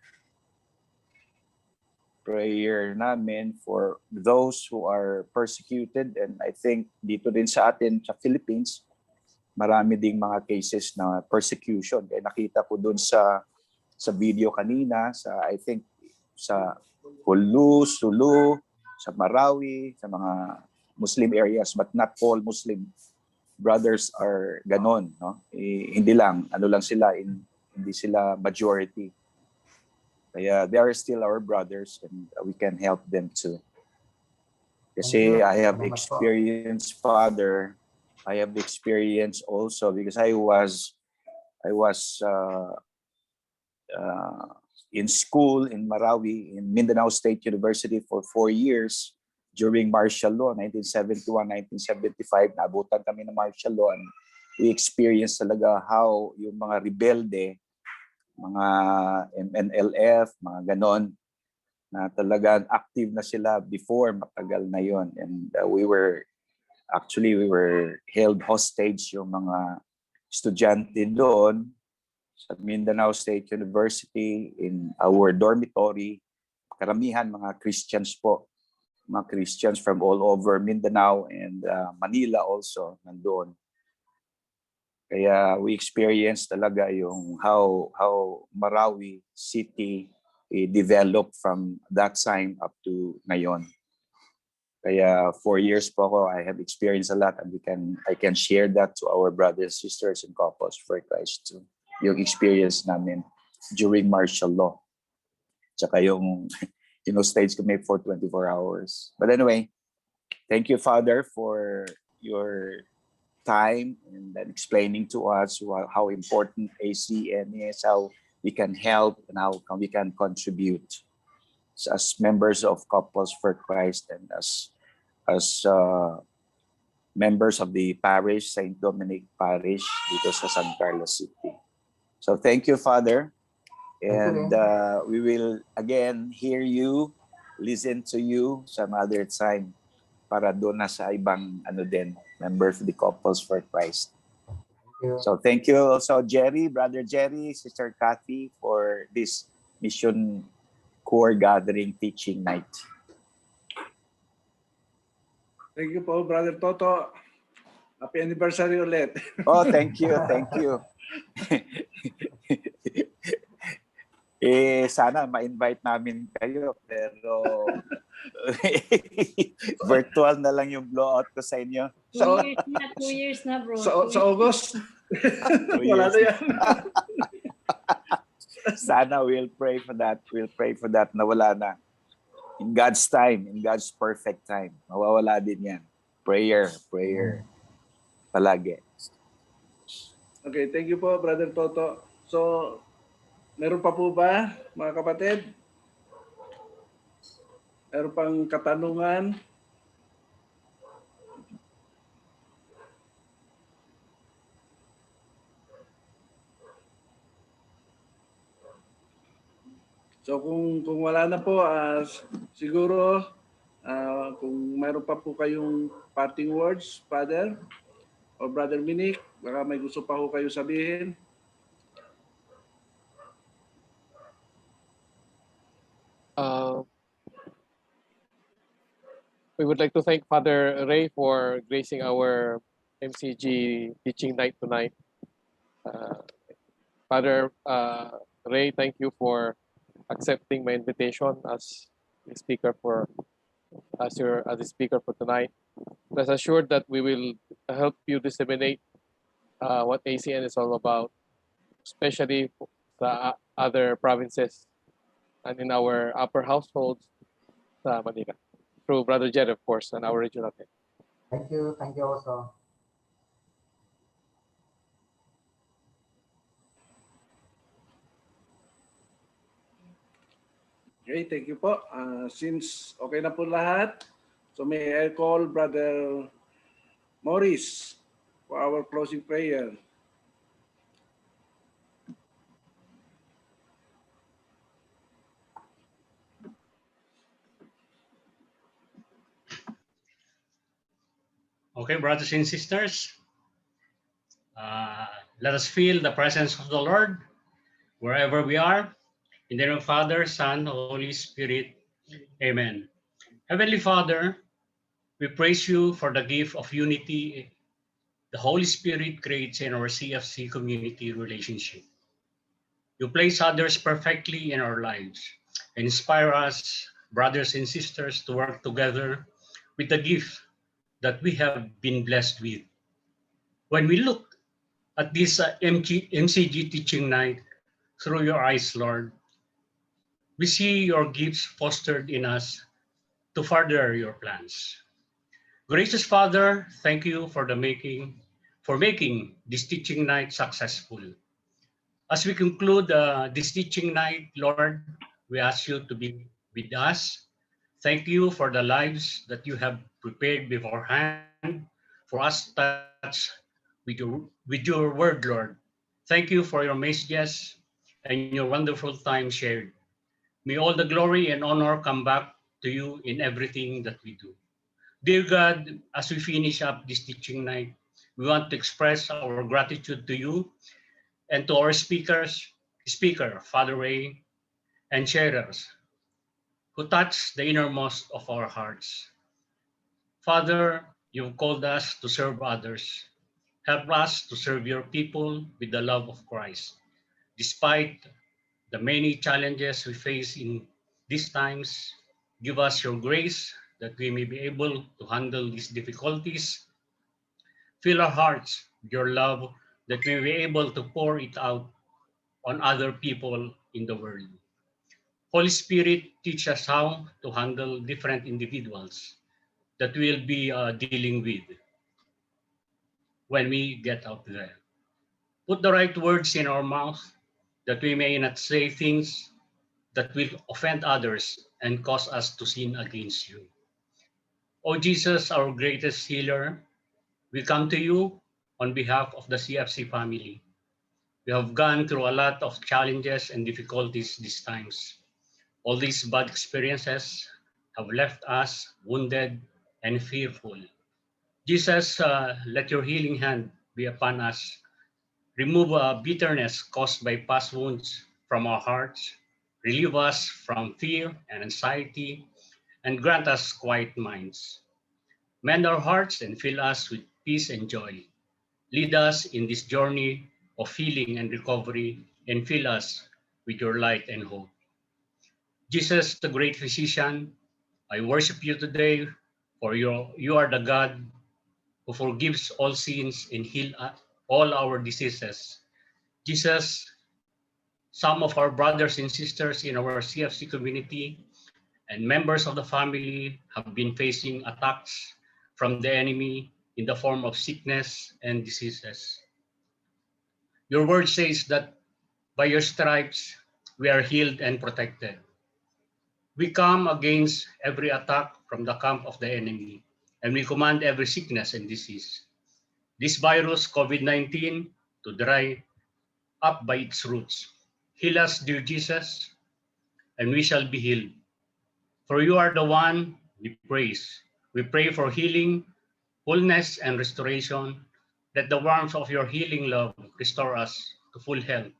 Speaker 21: namin for those who are persecuted. And I think dito din sa atin sa Philippines, marami ding mga cases na persecution. Kaya nakita ko doon sa video kanina, I think sa Hulu, Sulu, sa Marawi, sa mga Muslim areas, but not all Muslim brothers are ganon, no? Hindi lang sila, hindi sila majority. Kaya they are still our brothers and we can help them too. Kasi I have experience, Father, I have experience also because I was in school in Marawi, in Mindanao State University for 4 years during martial law, 1971, 1975. Naabutan kami ng martial law and we experienced talaga how yung mga rebelde, mga MNLF, mga ganon, na talagang active na sila before, matagal na yon. And we were held hostage yung mga estudyante doon sa Mindanao State University in our dormitory. Karamihan mga Christians po, mga Christians from all over Mindanao and Manila also nandoon. Kaya we experienced talaga yung how Marawi City developed from that time up to ngayon. Kaya 4 years po ako, I have experienced a lot and I can share that to our brothers and sisters in Couples for Christ too. Yung experience namin during martial law. Tsaka yung stage kami for 24 hours. But anyway, thank you, Father, for your time and then explaining to us how important ACN is, how we can help and how we can contribute as members of Couples for Christ and as members of the parish, St. Dominic Parish, dito sa San Carlos City. So thank you, Father. And we will again hear you, listen to you some other time para doon na sa ibang members of the Couples for Christ. So thank you also, Jerry, Brother Jerry, Sister Kathy, for this Mission Core Gathering Teaching Night.
Speaker 19: Thank you po, Brother Toto. Happy anniversary ulit.
Speaker 21: Oh, thank you, thank you. Sana ma-invite namin kayo, pero virtual na lang yung blowout ko sa inyo.
Speaker 4: 2 years na, bro.
Speaker 19: Sa August. Wala na yan.
Speaker 21: Sana we'll pray for that. We'll pray for that na wala na. In God's time, in God's perfect time. Mawawala din yan. Prayer palagi.
Speaker 19: Okay, thank you po, Brother Toto. So, meron pa po ba, mga kapatid? Meron pang katanungan? So kung wala na po, siguro kung mayroon pa po kayong parting words, Father or Brother Minik, baka may gusto pa po kayo sabihin.
Speaker 1: We would like to thank Father Ray for gracing our MCG teaching night tonight. Father Ray, thank you for accepting my invitation as the speaker for the speaker for tonight. Rest assured that we will help you disseminate what ACN is all about, especially the other provinces and in our upper households sa Manila, through Brother Jed, of course, and our regional head.
Speaker 2: Thank you also.
Speaker 19: Okay, thank you po. Since okay na po lahat, so may I call Brother Morris for our closing prayer.
Speaker 14: Okay, brothers and sisters, let us feel the presence of the Lord wherever we are. In the name of Father, Son, Holy Spirit. Amen. Heavenly Father, we praise you for the gift of unity the Holy Spirit creates in our CFC community relationship. You place others perfectly in our lives and inspire us, brothers and sisters, to work together with the gift that we have been blessed with. When we look at this MCG teaching night through your eyes, Lord, we see your gifts fostered in us to further your plans. Gracious Father, thank you for making this teaching night successful. As we conclude this teaching night, Lord, we ask you to be with us. Thank you for the lives that you have prepared beforehand for us to touch with your word, Lord. Thank you for your messages and your wonderful time shared. May all the glory and honor come back to you in everything that we do. Dear God, as we finish up this teaching night, we want to express our gratitude to you and to our speaker, Father Ray, and sharers who touch the innermost of our hearts. Father, you've called us to serve others. Help us to serve your people with the love of Christ. Despite the many challenges we face in these times, give us your grace that we may be able to handle these difficulties. Fill our hearts with your love that we may be able to pour it out on other people in the world. Holy Spirit, teach us how to handle different individuals that we'll be dealing with when we get out there. Put the right words in our mouth that we may not say things that will offend others and cause us to sin against you. O Jesus, our greatest healer,
Speaker 6: We come to you on behalf of the CFC family. We have gone through a lot of challenges and difficulties these times. All these bad experiences have left us wounded and fearful. Jesus, let your healing hand be upon us. Remove bitterness caused by past wounds from our hearts. Relieve us from fear and anxiety, and grant us quiet minds. Mend our hearts and fill us with peace and joy. Lead us in this journey of healing and recovery, and fill us with your light and hope. Jesus, the great physician, I worship you today, for you are the God who forgives all sins and heal all our diseases. Jesus, some of our brothers and sisters in our CFC community and members of the family have been facing attacks from the enemy in the form of sickness and diseases. Your word says that by your stripes we are healed and protected. We come against every attack from the camp of the enemy, and we command every sickness and disease, this virus, COVID-19, to dry up by its roots. Heal us, dear Jesus, and we shall be healed. For you are the one we praise. We pray for healing, wholeness, and restoration. Let the warmth of your healing love restore us to full health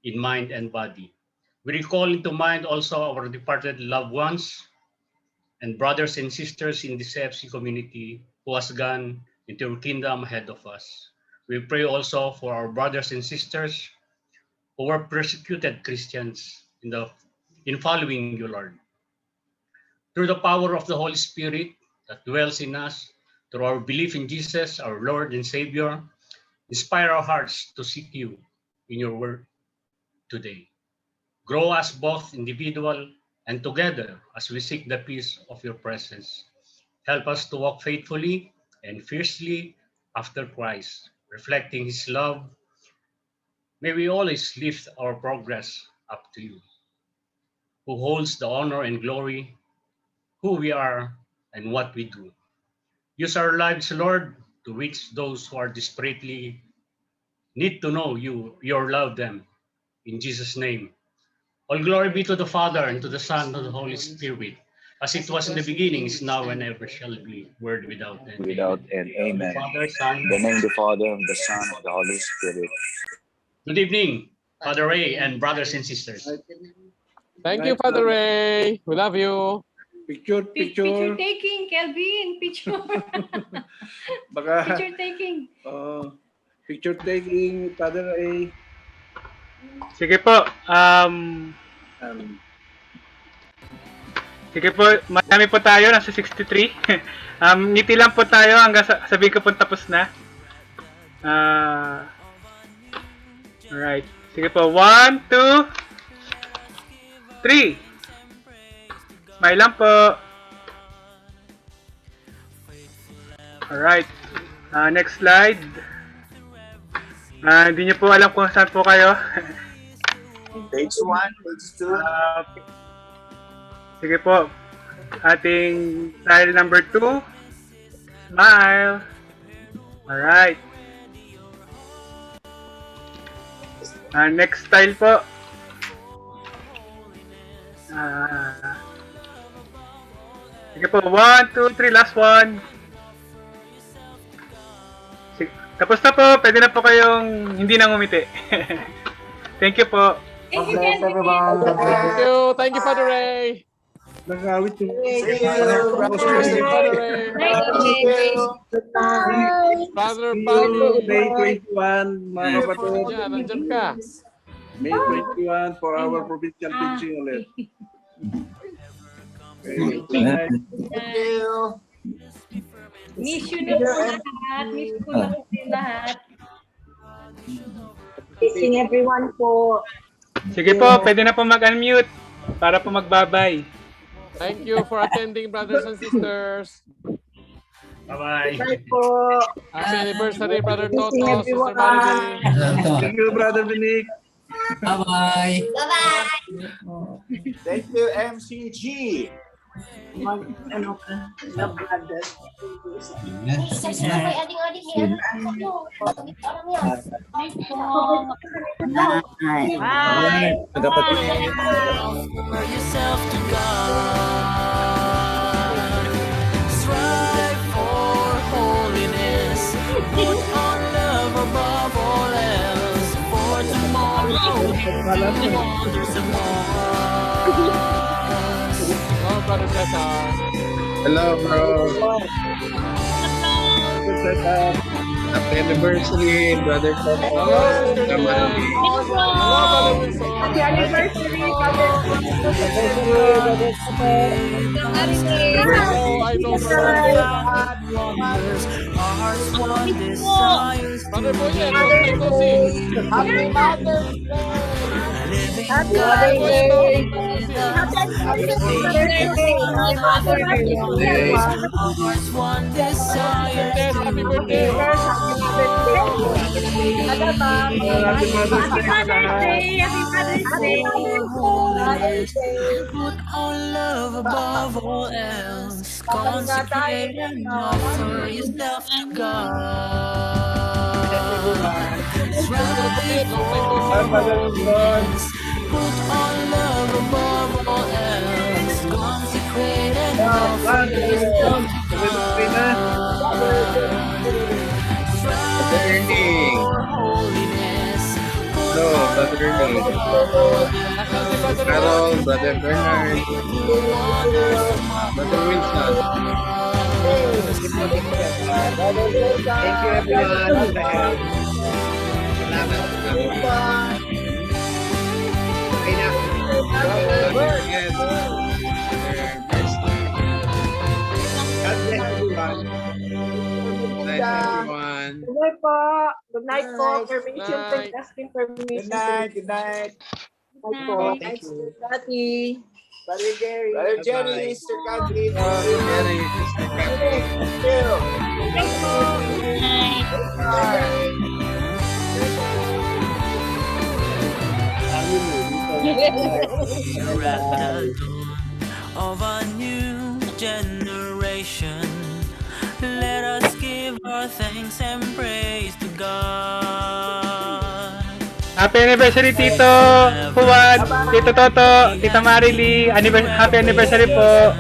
Speaker 6: in mind and body. We recall into mind also our departed loved ones and brothers and sisters in the CFC community who has gone into your kingdom ahead of us. We pray also for our brothers and sisters who were persecuted Christians in following you, Lord. Through the power of the Holy Spirit that dwells in us, through our belief in Jesus, our Lord and Savior, inspire our hearts to seek you in your word today. Grow us both individual and together as we seek the peace of your presence. Help us to walk faithfully and fiercely after Christ, reflecting his love. May we always lift our progress up to you, who holds the honor and glory, who we are and what we do. Use our lives, Lord, to reach those who are desperately need to know you, your love them. In Jesus' name. All glory be to the Father, and to the Son, and to the Holy Spirit, as it was in the beginning, is now, and ever shall be, world without end.
Speaker 21: Without end. Amen.
Speaker 6: Father, Son.
Speaker 21: In the name of the Father, and the Son, and the Holy Spirit.
Speaker 6: Good evening, Father Ray and brothers and sisters.
Speaker 1: Thank you, Father Ray. We love you.
Speaker 19: Picture.
Speaker 4: Picture taking, Kelvin. Picture.
Speaker 19: Baka,
Speaker 4: Picture taking.
Speaker 19: picture taking, Father A.
Speaker 22: Sige po. Sige po, marami po tayo, nasa 63. Ngiti lang po tayo hanggang sabihin ko po tapos na. Alright. Sige po, 1, 2, 3. Smile lang po. Alright. Next slide. Hindi nyo po alam kung saan po kayo.
Speaker 21: Page 1, page 2.
Speaker 22: Sige po. Ating style number 2. Smile. Alright. Next style po. Sige po. 1, 2, 3. Last one. Sige. Tapos na po. Pwede na po kayong hindi na ngumiti. Thank you po.
Speaker 2: God bless everyone. God bless.
Speaker 1: Thank you. Thank you, Father Ray.
Speaker 19: Nag-awit yung
Speaker 1: Thank you, Father Ray. Father Paolo.
Speaker 19: May 21, mga kapatid.
Speaker 1: Yeah, nandiyan ka.
Speaker 19: May 21 for our provincial teaching ulit.
Speaker 4: Thank you. Miss you na po lahat. Miss ko na po lahat.
Speaker 23: Kissing everyone po.
Speaker 22: Sige po, pwede na po mag-unmute para po magbabay.
Speaker 1: Thank you for attending, brothers and sisters.
Speaker 22: Bye-bye.
Speaker 23: Bye po.
Speaker 1: Happy anniversary, Brother
Speaker 23: Kissing
Speaker 1: Toto,
Speaker 23: everyone.
Speaker 1: Sister Marily.
Speaker 19: Thank you, Brother Vinik.
Speaker 23: Bye-bye.
Speaker 21: Thank you, MCG.
Speaker 23: Ano ka? Love brother.
Speaker 5: Bye.
Speaker 8: Offer yourself to God. Strive for holiness. Put on love above all else. For tomorrow wonders of
Speaker 1: Hello, Brother Cesar.
Speaker 5: Hello, bro. Good setup. Happy anniversary, brother Cesar.
Speaker 1: Hello, Sister
Speaker 5: Kamari.
Speaker 1: Jen. Hello, Brother Wilson.
Speaker 23: Happy anniversary, Brother
Speaker 5: Anniversary, brother Cesar.
Speaker 1: Hello, I know Brother Boyet.
Speaker 8: wonders. Hearts one desires to
Speaker 1: Brother Boyet, long
Speaker 23: Mother's
Speaker 1: time no see.
Speaker 23: Day.
Speaker 8: Happy Mother's Day.
Speaker 23: Happy
Speaker 1: Brother
Speaker 23: Mother's
Speaker 1: Boyet,
Speaker 23: Day.
Speaker 1: long time no see.
Speaker 23: Happy
Speaker 5: Happy
Speaker 23: anniversary,
Speaker 5: Mother's
Speaker 23: Mother's Day. Happy Mother's Day,
Speaker 5: Day.
Speaker 23: everyone.
Speaker 8: Hearts one
Speaker 1: Hello, Sister
Speaker 8: desires
Speaker 1: Tess.
Speaker 8: to
Speaker 1: Happy birthday.
Speaker 23: Sisters, happy Mother's Day. Salamat, mga
Speaker 5: Happy Mother's
Speaker 23: Happy
Speaker 5: Day sa
Speaker 23: Mother's
Speaker 5: lahat.
Speaker 23: Day. Happy Mother's
Speaker 8: Happy
Speaker 23: Day.
Speaker 8: Mother's
Speaker 23: Mother's Day.
Speaker 8: Put on love above all else.
Speaker 23: Papahinga tayo
Speaker 8: Consecrate
Speaker 23: din,
Speaker 8: and
Speaker 23: no?
Speaker 8: offer yourself to God.
Speaker 1: Brother
Speaker 8: Strive
Speaker 1: Boyet, long time no
Speaker 8: for
Speaker 1: see.
Speaker 5: Hi, Brother Wilson.
Speaker 8: holiness. Put on love above all else. Consecrate and offer yourself to
Speaker 5: Anniversary na.
Speaker 8: God.
Speaker 5: Brother
Speaker 8: Strive
Speaker 5: Ernie.
Speaker 8: for holiness. Put
Speaker 5: Hello,
Speaker 8: on
Speaker 5: Brother
Speaker 8: love
Speaker 5: Ernie.
Speaker 8: above all
Speaker 1: Nasaan si
Speaker 8: else.
Speaker 1: Brother
Speaker 8: For
Speaker 1: Ron?
Speaker 5: Carol, Brother
Speaker 8: tomorrow
Speaker 5: Bernard,
Speaker 8: we do wonders
Speaker 5: Brother Wilson. Thank you, everyone, for the help. Salamat sa panonood. Okay na. Don't forget, Brother Mercy. God bless everyone. Good night, everyone.
Speaker 23: Good night po. Good night po. Permission,
Speaker 1: Night.
Speaker 23: asking permission.
Speaker 5: Good night. Good night.
Speaker 23: Good night po.
Speaker 5: Thank you.
Speaker 23: Daddy. Brother Jerry.
Speaker 5: Brother Jerry, Sister Catherine. Thank you. Jerry, Sister Catherine. Thank you.
Speaker 23: Thank you.
Speaker 8: We're at the dawn of a new generation. Let us give our thanks and praise to God.
Speaker 22: Happy anniversary, Tito Juan, Tito Toto, Tita Marily. Happy anniversary po.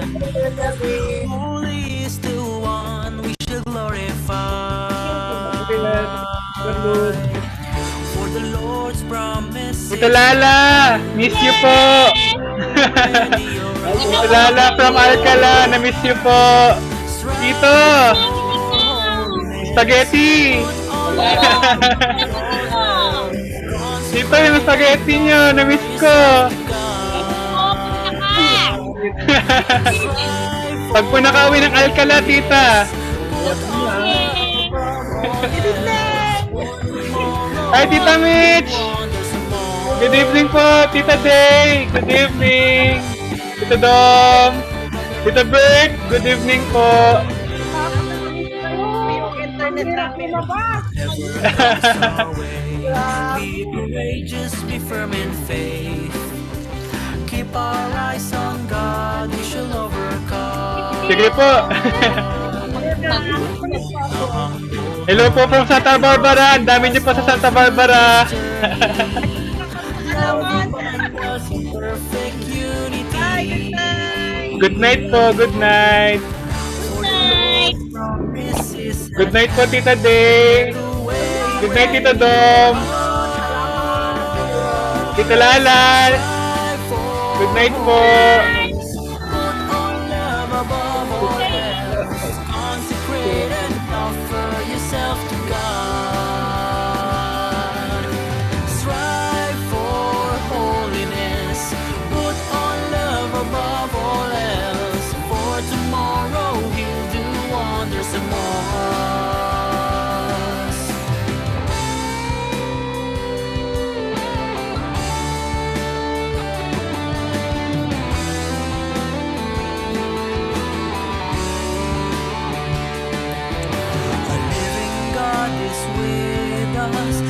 Speaker 8: Holy is the one we shall glorify. For the Lord's promise
Speaker 22: Tito Lala, miss you po. Tito Lala from Alcala, na-miss you po. Tito, spaghetti. Tito, yung spaghetti nyo, na-miss ko. Pag po nakauwi ng Alcala, tita. Hi, Tita Mitch! Good evening po, Tita Day! Good evening! Tita Dom! Tita Bert! Good evening po!
Speaker 23: Yung internet namin.
Speaker 8: Be courageous, be firm in faith. Keep our eyes on God, we shall overcome.
Speaker 22: Sige po! Hello po from Santa Barbara! Ang dami niyo po sa Santa Barbara!
Speaker 8: Perfect unity.
Speaker 22: Good night po! Good night! Good night po, Tita Day! Good night, Tita Dom! Tita Lala! Good night po!
Speaker 8: Consecrate and offer yourself to God. Strive for holiness. Put on love above all else. For tomorrow He'll do wonders among us. A living God is with us.